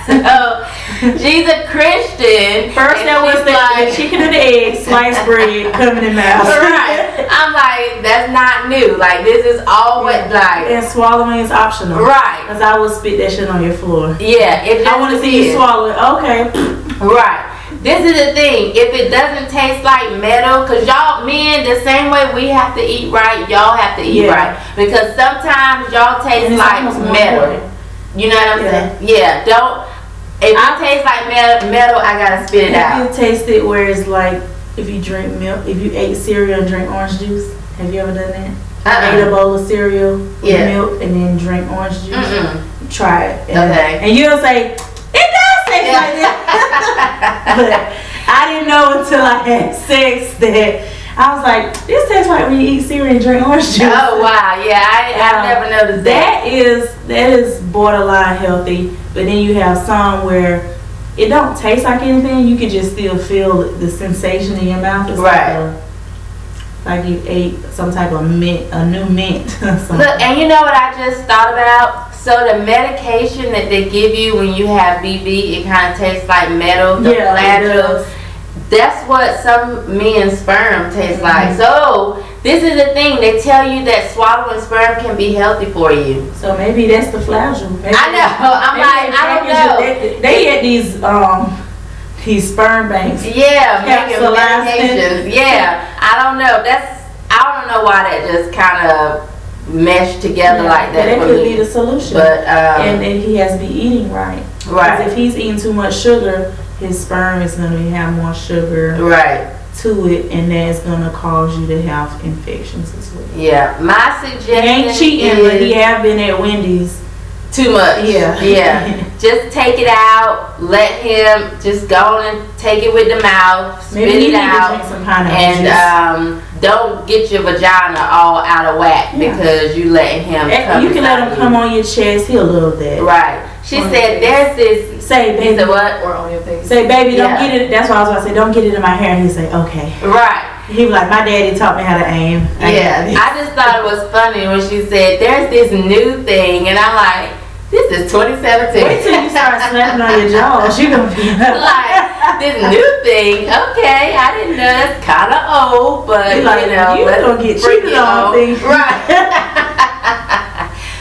So she's a Christian. First there was the chicken and the egg, sliced bread coming in mouth. Right. I'm like, that's not new. Like, this is always like. And swallowing is optional. Right. Because I will spit that shit on your floor. Yeah. I want to see you swallow it. Okay. Right. This is the thing. If it doesn't taste like metal, because y'all men, the same way we have to eat right, y'all have to eat right. Because sometimes y'all taste like metal. You know what I'm saying? Yeah. Don't. If it tastes like metal, I gotta spit it out. Have you tasted where it's like if you drink milk, if you ate cereal and drink orange juice? Have you ever done that? Ate a bowl of cereal with milk and then drink orange juice? Try it. And you'll say, it does taste like that. But I didn't know until I had sex that I was like, this tastes like when you eat cereal and drink orange juice. Oh wow, yeah, I've never noticed that. That is borderline healthy, but then you have some where it don't taste like anything. You can just still feel the sensation in your mouth. It's like you ate some type of mint, a new mint. Look, and you know what I just thought about? So the medication that they give you when you have BV, it kind of tastes like metal, the flagyl. That's what some men's sperm tastes like. So this is the thing. They tell you that swallowing sperm can be healthy for you. So maybe that's the flagyl. I know. I don't know. They had these sperm banks. Yeah, making medications. Yeah, I don't know. I don't know why that just kind of meshed together like that. That could be the solution. But and he has to be eating right. Right. Because if he's eating too much sugar, his sperm is going to have more sugar to it, and that's going to cause you to have infections as well. Yeah, my suggestion he ain't cheating, but he have been at Wendy's too much. Yeah. Just take it out. Let him just go on and take it with the mouth. Spit it out, and don't get your vagina all out of whack because you letting him. You can let him come on your chest. He'll love that. Right. She said, "There's this." Say, baby. He what? Or on your face. Say, baby, don't get it. That's what I was about to say. Don't get it in my hair. And he'd say, okay. Right. He was like, my daddy taught me how to aim. I just thought it was funny when she said, "There's this new thing," and I'm like, "This is 2017." Wait till you start slapping on your jaws. You're gonna be like, this new thing. Okay, I didn't know. That's kind of old, but like, let's gonna get cheated on. Right.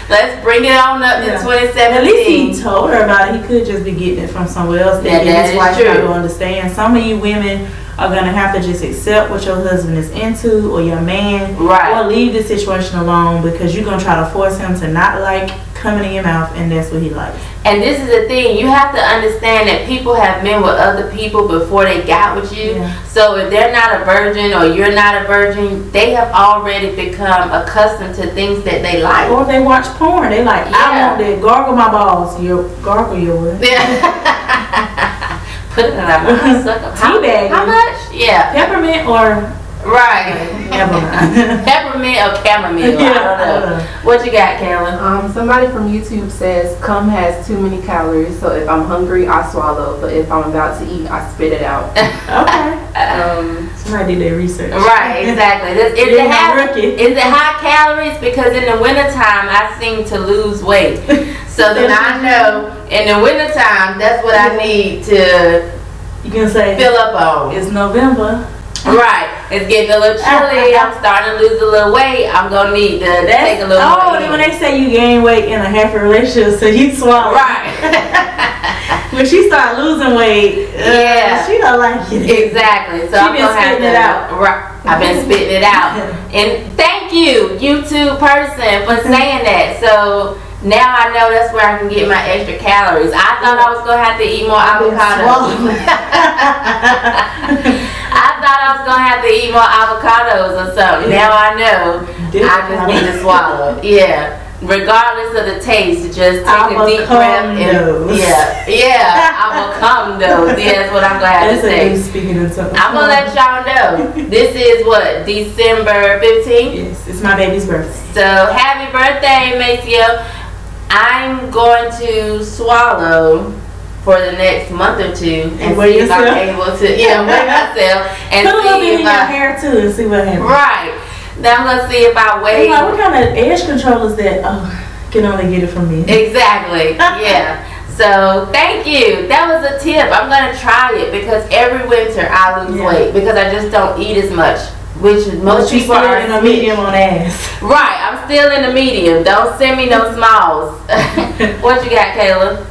Let's bring it on up to 2017. At least he told her about it. He could just be getting it from somewhere else. That his wife true. Not gonna understand. Some of you women are gonna have to just accept what your husband is into or your man, or leave the situation alone because you're gonna try to force him to not like coming in your mouth, and that's what he likes. And this is the thing, you have to understand that people have been with other people before they got with you. So if they're not a virgin or you're not a virgin, they have already become accustomed to things that they like. Or they watch porn. They like, I want to gargle my balls. Gargle yours. Put it in my mouth. Suck up. How much? Yeah. Peppermint or never mind. Peppermint or chamomile. I don't know. What you got, Carolyn? Somebody from YouTube says cum has too many calories, so if I'm hungry, I swallow, but if I'm about to eat, I spit it out. Okay. Somebody did their research. Right, exactly. Is it high calories? Because in the wintertime, I seem to lose weight. So then I know in the wintertime, that's what I need to fill up on. It's November. Right. It's getting a little chilly. I'm starting to lose a little weight. I'm going to need to take a little weight. Oh, then when they say you gain weight in a happy relationship, so you swallow. Right. When she start losing weight, she don't like it. Exactly. So I'm going to have to. Right. I've been spitting it out. And thank you, YouTube person, for saying that. So now I know that's where I can get my extra calories. I thought I was going to have to eat more avocados. I thought I was going to have to eat more avocados or something. Now I know I just need to swallow. Yeah. Regardless of the taste, just take a deep breath. Avocados. Yeah, that's what I'm going to have to say. I'm going to let y'all know. This is what? December 15th? Yes, it's my baby's birthday. So happy birthday, Maceo. I'm going to swallow for the next month or two and see if I'm able to weigh myself and put a little bit in your hair too and see what happens. Right. Then I'm gonna see if I weigh. Like, what kind of edge control is that? Can only get it from me. Exactly. Yeah. So thank you. That was a tip. I'm gonna try it because every winter I lose weight because I just don't eat as much which most people are in a medium on ass. Right, I'm still in the medium. Don't send me no smalls. What you got, Kayla?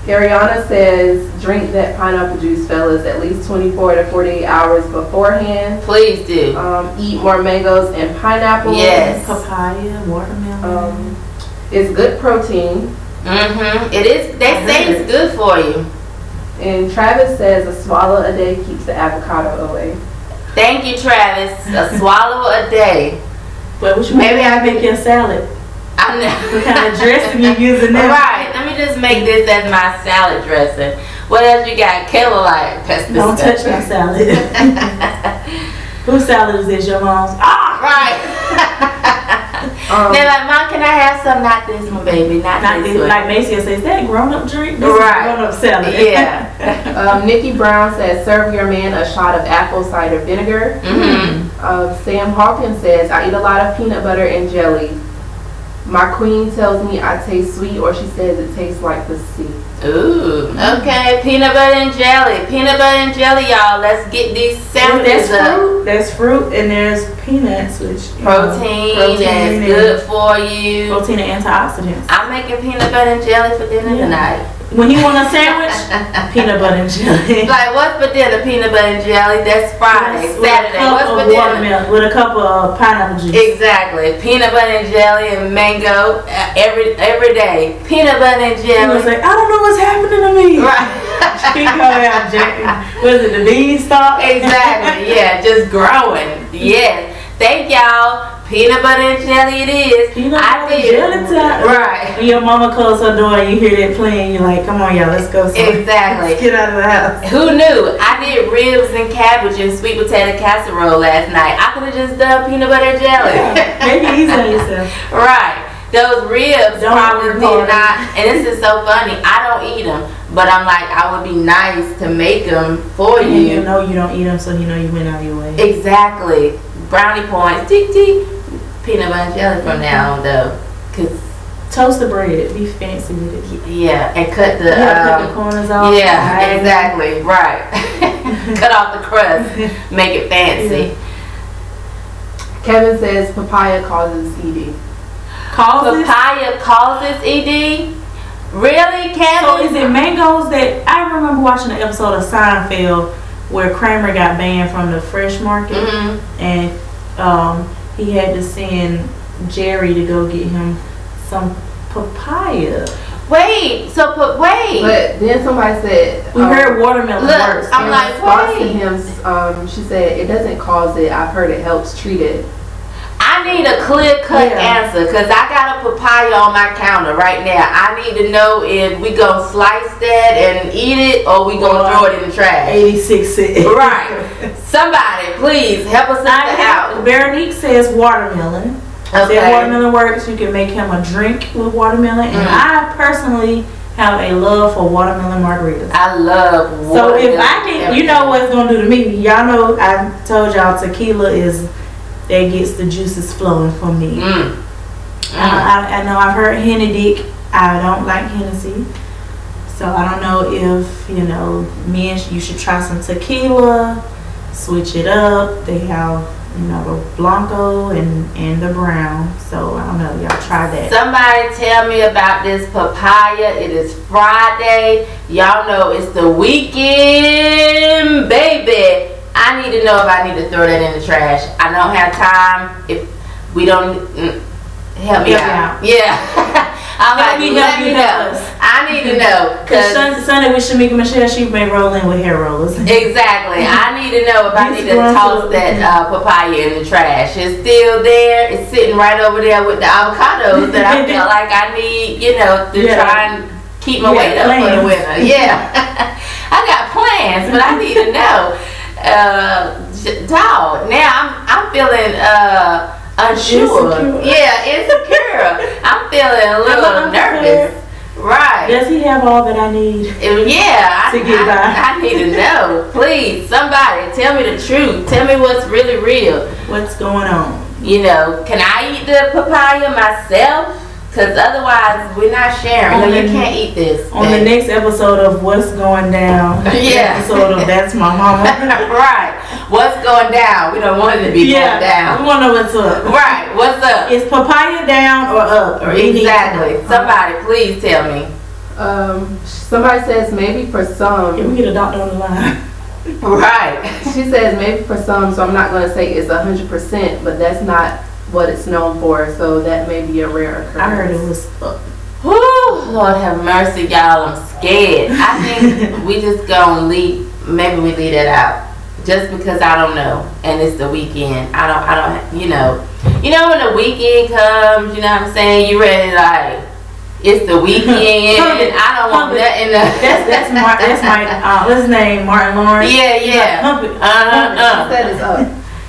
Ariana says, drink that pineapple juice, fellas, at least 24 to 48 hours beforehand. Please do. Eat more mangoes and pineapples. Yes. Papaya, watermelon. It's good protein. It is. They say it's good for you. And Travis says a swallow a day keeps the avocado away. Thank you, Travis. A swallow a day. But what you maybe I make your salad. I know. What kind of dressing you using now? Right. Let me just make this as my salad dressing. What else you got? Kayla like pesto. Don't touch my salad. Whose salad is this? Your mom's? Ah, right. They're like, Mom, can I have some? Not this one, baby. Not this one. Like Macy says, that grown-up drink? This is grown-up salad. Yeah. Nikki Brown says, serve your man a shot of apple cider vinegar. Sam Hawkins says, I eat a lot of peanut butter and jelly. My queen tells me I taste sweet, or she says it tastes like the sea. Ooh, okay. Peanut butter and jelly. Peanut butter and jelly, y'all. Let's get these sandwiches up. There's fruit and there's peanuts, which protein is good for you. Protein and antioxidants. I'm making peanut butter and jelly for dinner tonight. When you want a sandwich, peanut butter and jelly. Like, what's for dinner? Peanut butter and jelly. That's Friday. Saturday. What's for dinner? With a cup of pineapple juice. Exactly. Peanut butter and jelly and mango every day. Peanut butter and jelly. I was like, I don't know what's happening to me. Right. Was it the beanstalk? Exactly. Yeah, just growing. Yes. Thank y'all. Peanut butter and jelly it is. Peanut butter and jelly time. Right. When your mama calls her door and you hear that playing, you're like, come on y'all, let's go somewhere. Exactly. Let's get out of the house. Who knew? I did ribs and cabbage and sweet potato casserole last night. I could have just done peanut butter and jelly. Yeah, make it easy on yourself. Right. Those ribs probably did not, and this is so funny, I don't eat them, but I'm like, I would be nice to make them for you. You know you don't eat them, so you know you went out of your way. Exactly. Brownie points. Tick, tick. Peanut butter and jelly from now on, though. Cause toast the bread. Be fancy with it. Yeah, and cut the, cut the corners off. Yeah, exactly. Right. Cut off the crust. Make it fancy. Yeah. Kevin says papaya causes ED. Papaya causes ED? Really, Kevin? So is it mangoes that... I remember watching an episode of Seinfeld where Kramer got banned from the fresh market. And he had to send Jerry to go get him some papaya. Wait, wait. But then somebody said... We heard watermelon works. I'm like, wait. To him, she said, it doesn't cause it. I've heard it helps treat it. I need a clear-cut answer because I got a papaya on my counter right now. I need to know if we gonna slice that and eat it or we gonna throw it in the trash. 86 cents. Right. Somebody, please help us out. Veronique says watermelon. Okay. Said watermelon works. You can make him a drink with watermelon, and I personally have a love for watermelon margaritas. I love watermelon. So if I can, you know what it's gonna do to me. Y'all know I told y'all tequila is. That gets the juices flowing for me. I know I've heard Henny Dick. I don't like Hennessy. So I don't know if, men, you should try some tequila, switch it up. They have, the Blanco and the brown. So I don't know, y'all try that. Somebody tell me about this papaya. It is Friday. Y'all know it's the weekend, baby. I need to know if I need to throw that in the trash. I don't have time. If we don't help me out. Yeah. I'm like, let me know. I need to know. Because Sunday with Shemeka Michelle, she may roll in with hair rollers. Exactly. I need to know if I need to toss that papaya in the trash. It's still there. It's sitting right over there with the avocados that I feel like I need, to try and keep my weight up for the winter. Yeah. I got plans, but I need to know. Dog. Now I'm feeling unsure. Insecure. Yeah, insecure. I'm feeling a little nervous. Right. Does he have all that I need? Yeah, to get by? I need to know. Please, somebody tell me the truth. Tell me what's really real. What's going on? Can I eat the papaya myself? Because otherwise, we're not sharing. No, you can't eat this. On the next episode of What's Going Down, episode of That's My Mama. Right. What's going down? We don't want it to be going down. We want to know what's up. Right. What's up? Is papaya down or up? Or exactly. Somebody, please tell me. Somebody says maybe for some. Can we get a doctor on the line? Right. She says maybe for some, so I'm not going to say it's 100%, but that's not what it's known for, so that may be a rare occurrence. I heard it was up. Whew, Lord have mercy, y'all. I'm scared. I think we just gonna leave. Maybe we leave that out, just because I don't know, and it's the weekend. I don't. You know when the weekend comes. You know what I'm saying? You ready like it's the weekend, and I don't want nothing. That's my what's his name? Martin Lawrence. Yeah. That is up.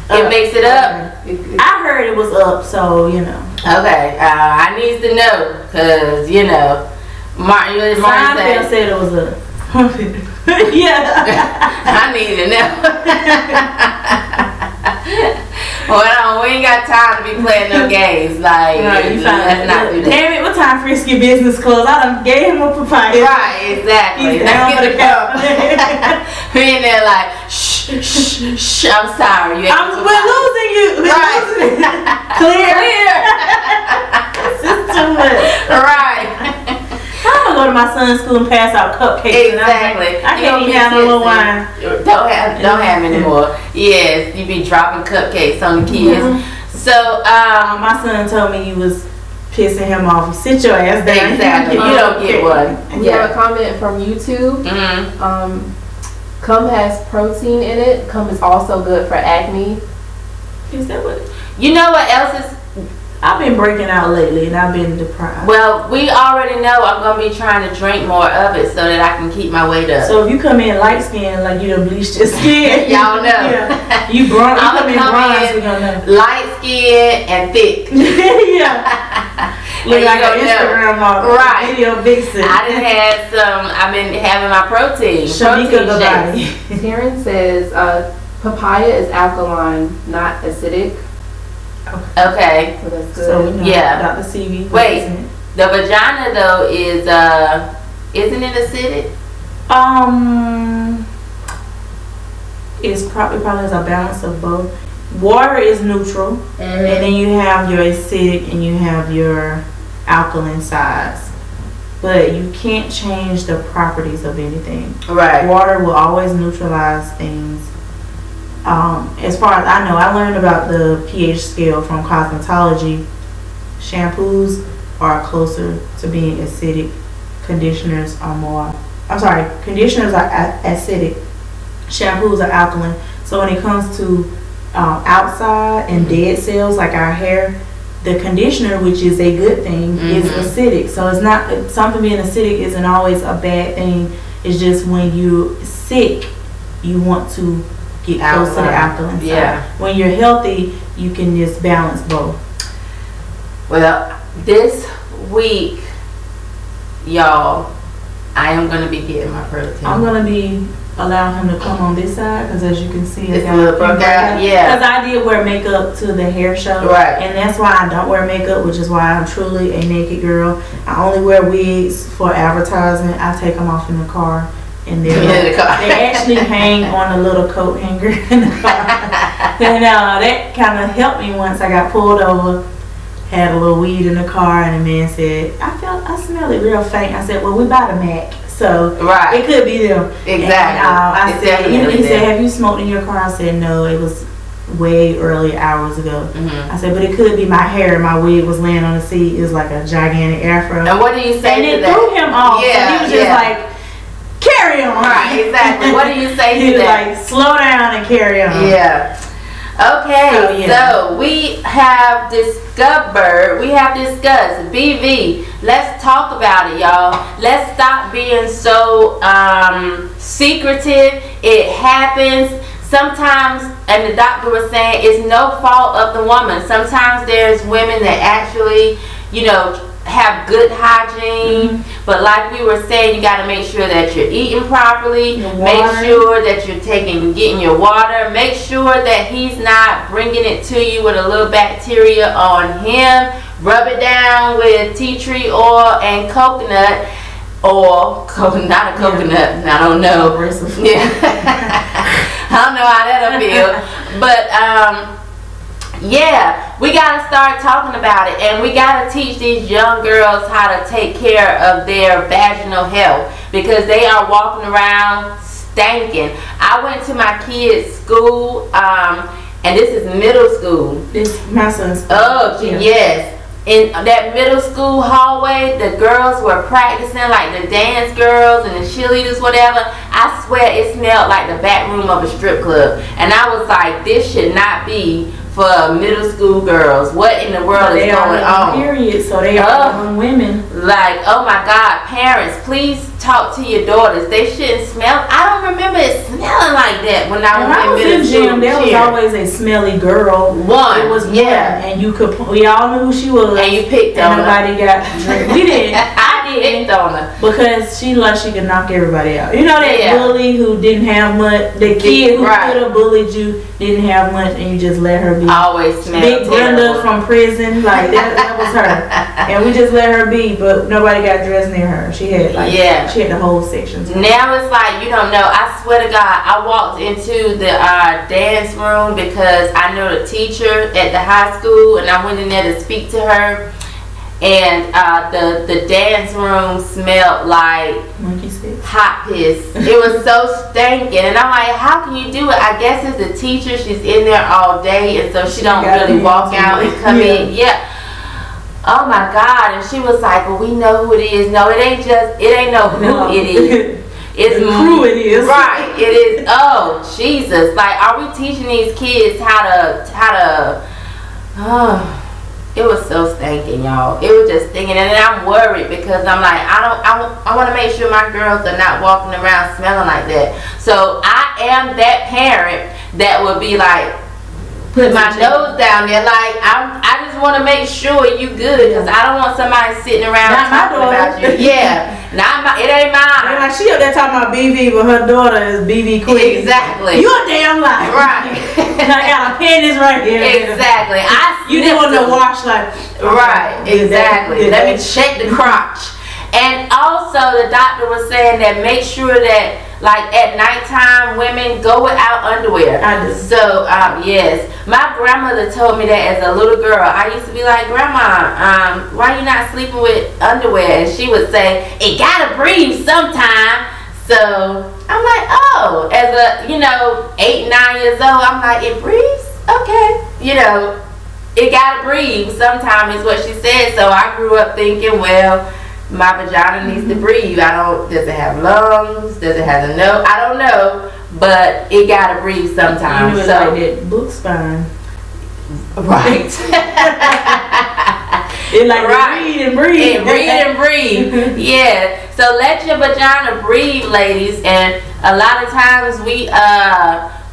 It makes it up. I heard it was up, so you know. Okay, I need to know, cause Martin said it was up. Yeah. I need to know. Well, we ain't got time to be playing no games. Like, let's not do that. Damn it, what time Frisky business closed? I done gave him a papaya. Right, exactly. Let's get the cup. We in there like, shh, I'm sorry. We're losing you. Right. Clear. This is too much. Right. I'm gonna go to my son's school and pass out cupcakes. Exactly. I can't even have no little wine. Don't have anymore. Yes, you be dropping cupcakes on the kids. Mm-hmm. So, my son told me you was pissing him off. Sit your ass down. Exactly. You don't get one. We have a comment from YouTube. Cum has protein in it. Cum is also good for acne. Is that what? You know what else is? I've been breaking out lately and I've been deprived. Well, we already know I'm going to be trying to drink more of it so that I can keep my weight up. So if you come in light skin, like you done bleached your skin. Y'all know. Yeah. You come in bronze, we gonna know. Light skin and thick. Yeah. Look like an Instagram model. Right. Video vixen. I've been having my protein. Shemeka the body. Karen says papaya is alkaline, not acidic. Okay. So that's good. So we know Dr. CV. Wait, the vagina though is isn't it acidic? It's probably has a balance of both. Water is neutral, and then you have your acidic and you have your alkaline sides. But you can't change the properties of anything. Right. Water will always neutralize things. As far as I know, I learned about the pH scale from cosmetology. Shampoos are closer to being acidic. Conditioners are acidic. Shampoos are alkaline. So when it comes to outside and dead cells like our hair, the conditioner, which is a good thing, is acidic. So it's not something being acidic isn't always a bad thing. It's just when you're sick, you want to get close to the alkaline side. Yeah. When you're healthy, you can just balance both. Well, this week, y'all, I am going to be getting my protein. I'm going to be allowing him to come on this side because as you can see, it's a little broke out. Yeah. Because I did wear makeup to the hair show. Right. And that's why I don't wear makeup, which is why I'm truly a naked girl. I only wear wigs for advertising. I take them off in the car. And they actually hang on a little coat hanger in the car. And that kind of helped me once I got pulled over. Had a little weed in the car, and the man said, I smell it real faint. I said, well, we bought a Mac, so it could be them. Exactly. And he said, have you smoked in your car? I said, no, it was way early hours ago. I said, but it could be my hair. My wig was laying on the seat. It was like a gigantic afro. And what do you say to that? And it threw him off. Yeah, so he was just like, carry on. Right, exactly. What do you say to that? Like, slow down and carry on. Yeah. Okay, so we have discussed BV. Let's talk about it, y'all. Let's stop being so secretive. It happens. Sometimes, and the doctor was saying, it's no fault of the woman. Sometimes there's women that actually, have good hygiene, But like we were saying, you got to make sure that you're eating properly. Make sure that you're getting your water. Make sure that he's not bringing it to you with a little bacteria on him. Rub it down with tea tree oil and coconut oil. Not a coconut. I don't know. Yeah. I don't know how that'll feel. But yeah, we got to start talking about it, and we got to teach these young girls how to take care of their vaginal health, because they are walking around stinking. I went to my kids' school, and this is middle school. This my son's school. Oh, yes. In that middle school hallway, the girls were practicing, like the dance girls and the cheerleaders, whatever. I swear it smelled like the back room of a strip club. And I was like, this should not be for middle school girls. What in the world is going on? Period. So they are young women. Like, oh my God, parents, please talk to your daughters. They shouldn't smell. I don't remember it smelling like that when I was in middle school. There was always a smelly girl. It was one, and we all knew who she was. And you picked on her. Nobody got drink. We didn't. I picked on her because she could knock everybody out. You know that bully who didn't have much. The kid who could have bullied you didn't have much, and you just let her be. Always smelled Big Brenda from prison, like that was her, and we just let her be. But nobody got dressed near her. She had she had the whole section. Now it's like, you don't know. I swear to God, I walked into the dance room because I know the teacher at the high school, and I went in there to speak to her. And the dance room smelled like hot piss. It was so stinking, and I'm like, how can you do it? I guess it's the teacher. She's in there all day, and so she don't really walk out and come in. Yeah. Oh my God! And she was like, well, we know who it is. No, it ain't no who it is. It's who it is. Right. It is. Oh Jesus! Like, are we teaching these kids how to? It was so stinking, y'all. It was just stinking, and then I'm worried because I'm like, I want to make sure my girls are not walking around smelling like that. So I am that parent that would be like, put my nose down there, like I just want to make sure you good, because I don't want somebody sitting around talking about you. Yeah, it ain't mine. They're like, she up there talking about BV, but her daughter is BV Queen. Exactly. You a damn liar. Right. I got a panties right here. Exactly. You didn't want to wash like. Right. Exactly. Let me check the crotch. And also, the doctor was saying that make sure that, like, at nighttime, women go without underwear. I do. So, yes. My grandmother told me that as a little girl. I used to be like, Grandma, why you not sleeping with underwear? And she would say, it gotta breathe sometime. So, I'm like, oh, as a, 8, 9 years old, I'm like, it breathes? Okay. It gotta breathe sometime is what she said. So, I grew up thinking, well, my vagina needs to breathe. Does it have lungs? Does it have a nose? I don't know, but it gotta breathe sometimes. You know, so like that book spine. Right. It like breathe and breathe. It breathe and breathe. Yeah. So let your vagina breathe, ladies. And a lot of times we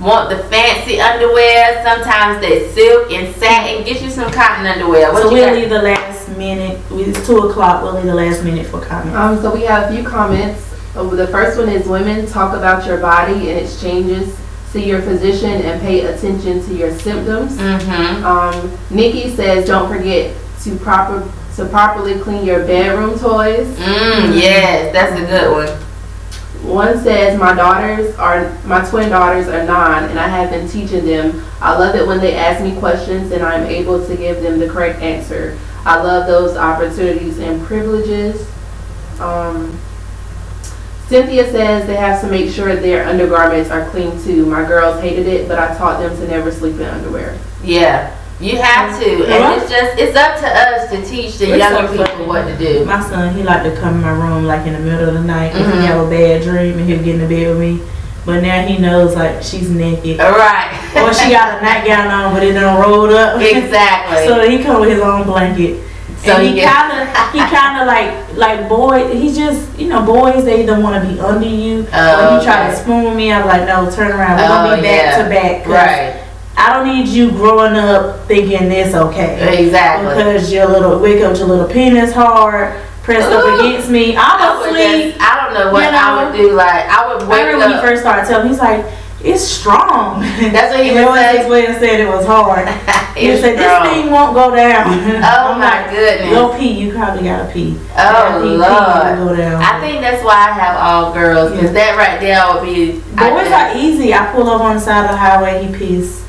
want the fancy underwear. Sometimes they silk and satin. Get you some cotton underwear. So we'll leave the last minute. It's 2 o'clock. We'll leave the last minute for comments. So we have a few comments. The first one is, women, talk about your body and its changes. See your physician and pay attention to your symptoms. Mm-hmm. Nikki says, don't forget to properly clean your bedroom toys. Yes, that's a good one. One says, my twin daughters are 9, and I have been teaching them. I love it when they ask me questions and I'm able to give them the correct answer. I love those opportunities and privileges. Cynthia says they have to make sure their undergarments are clean too. My girls hated it, but I taught them to never sleep in underwear. Yeah, you have to. And it's up to us to teach the younger people what to do. My son, he liked to come in my room like in the middle of the night if he have a bad dream and he'll get in the bed with me. But now he knows, like, she's naked. Right. Or she got a nightgown on, but it done rolled up. Exactly. So he come with his own blanket. So he kind of like boy. He just, boys, they don't want to be under you. When he tried to spoon me, I'm like, no, turn around. We're gonna be back to back. Right. I don't need you growing up thinking this okay. Exactly. Because wake up your little penis hard. pressed up against me. I'm asleep. I don't know what I would do. Like, I would wake up. When he first started telling me, he's like, it's strong. That's what he would say. His way of saying it was hard. He said, this thing won't go down. Oh my goodness. Go pee. You probably gotta pee. Oh Lord. Go down. I think that's why I have all girls, because that right there would be. Boys are easy. I pull up on the side of the highway. He pees.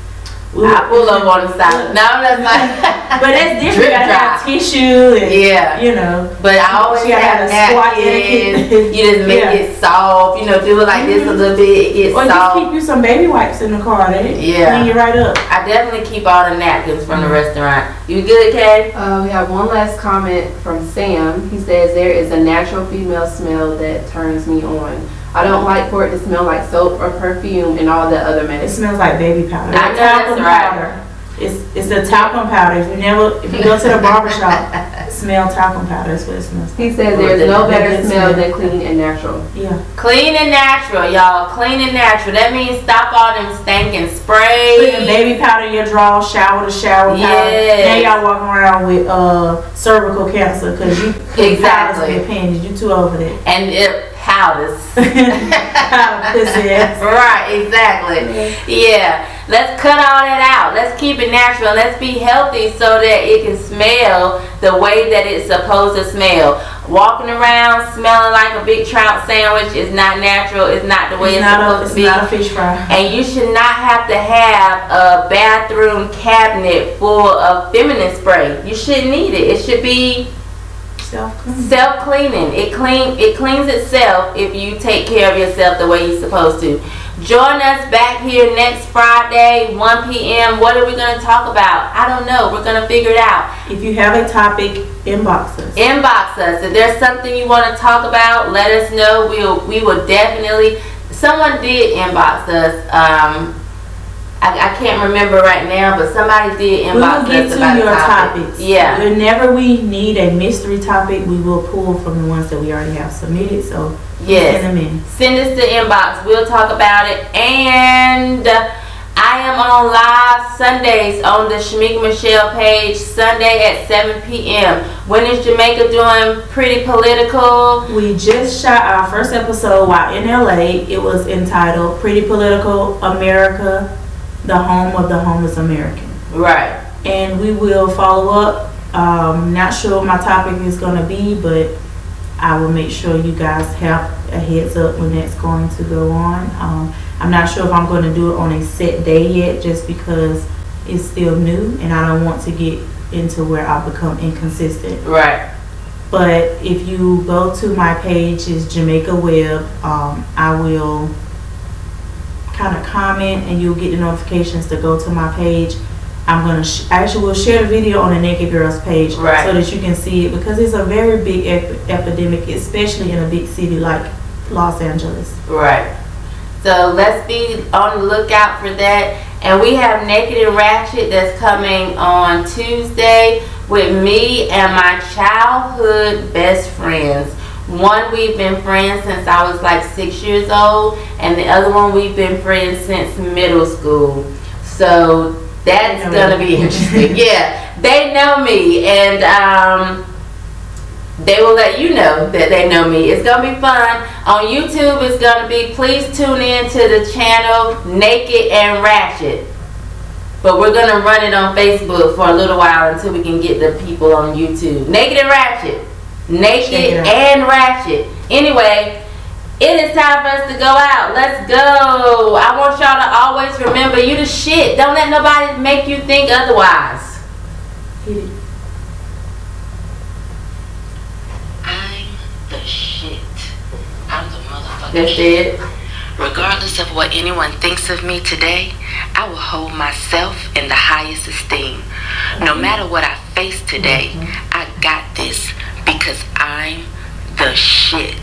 I pull up on the side. No, that's like. But that's different. You gotta have tissue. And, you know. But I always have napkins. You just make it soft. You know, do it like this a little bit. It gets soft. Or just keep you some baby wipes in the car. They clean you right up. I definitely keep all the napkins from the restaurant. You good, Kay? We have one last comment from Sam. He says, there is a natural female smell that turns me on. I don't like for it to smell like soap or perfume and all the other mess. It smells like baby powder. I know that's right. It's the talcum powder. If you go to the barbershop, smell talcum powder. That's what it smells like. He says there's no better smell than clean and natural. Yeah. Clean and natural, y'all. Clean and natural. That means stop all them stinking sprays. Putting baby powder in your drawers, shower to shower powder. Now y'all walking around with cervical cancer because you put powders in your panties. You too over there. And powders. Powders. Right, exactly. Yeah. Let's cut all that out. Let's keep it natural. Let's be healthy so that it can smell the way that it's supposed to smell. Walking around smelling like a big trout sandwich is not natural. It's not the way it's supposed to be. It's not a fish fry. And you should not have to have a bathroom cabinet full of feminine spray. You shouldn't need it. It should be self-cleaning. It cleans itself if you take care of yourself the way you're supposed to. Join us back here next Friday, 1 p.m. What are we going to talk about? I don't know. We're going to figure it out. If you have a topic, inbox us. Inbox us. If there's something you want to talk about, let us know. We will definitely. Someone did inbox us. I can't remember right now, but somebody did inbox us. We will get to your topics. Yeah. Whenever we need a mystery topic, we will pull from the ones that we already have submitted. So yes, send them in. Send us the inbox. We'll talk about it. And I am on live Sundays on the Shemeka Michelle page, Sunday at 7 p.m. When is Jamaica doing Pretty Political? We just shot our first episode while in LA. It was entitled Pretty Political America, the Home of the Homeless American. Right. And we will follow up. Not sure what my topic is going to be, but I will make sure you guys have a heads up when that's going to go on. I'm not sure if I'm going to do it on a set day yet, just because it's still new and I don't want to get into where I become inconsistent. Right. But if you go to my page, is Jamaica Web, I will kind of comment and you'll get the notifications to go to my page. I'm going to actually will share the video on the Naked Girls page, right, so that you can see it, because it's a very big epidemic, especially in a big city like Los Angeles. Right. So let's be on the lookout for that. And we have Naked and Ratchet that's coming on Tuesday with me and my childhood best friends. One, we've been friends since I was like 6 years old, and the other one we've been friends since middle school. So that's gonna be interesting. Yeah, they know me, and they will let you know that they know me. It's gonna be fun. On YouTube, it's gonna be, please tune in to the channel Naked and Ratchet. But we're gonna run it on Facebook for a little while until we can get the people on YouTube. Naked and Ratchet. Naked and Ratchet. Anyway, it is time for us to go out. Let's go. I want y'all to always remember, you the shit. Don't let nobody make you think otherwise. I'm the shit. I'm the motherfucker. That's it. Regardless of what anyone thinks of me today, I will hold myself in the highest esteem. No matter what I face today, I got this, because I'm the shit.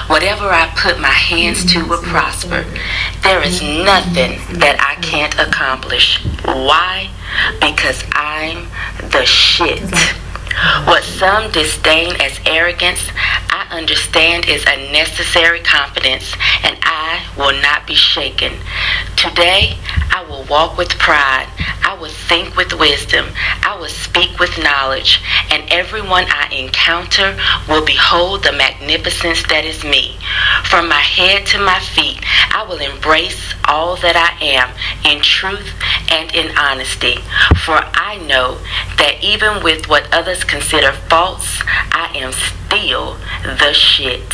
Whatever I put my hands to will prosper. There is nothing that I can't accomplish. Why? Because I'm the shit. What some disdain as arrogance, I understand is a necessary confidence, and I will not be shaken. Today, I will walk with pride. I will think with wisdom. I will speak with knowledge. And everyone I encounter will behold the magnificence that is me. From my head to my feet, I will embrace all that I am in truth and in honesty. For I know that even with what others consider faults, I am still the shit.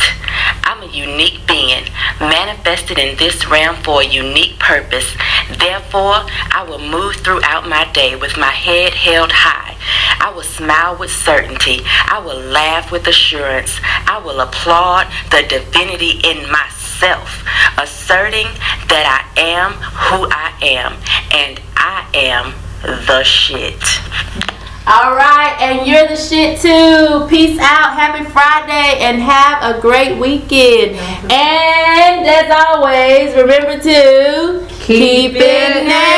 I'm a unique being, manifested in this realm for a unique purpose. Therefore, I will move throughout my day with my head held high. I will smile with certainty. I will laugh with assurance. I will applaud the divinity in myself, asserting that I am who I am, and I am the shit. All right, and you're the shit too. Peace out. Happy Friday and have a great weekend. And as always, remember to keep it nasty.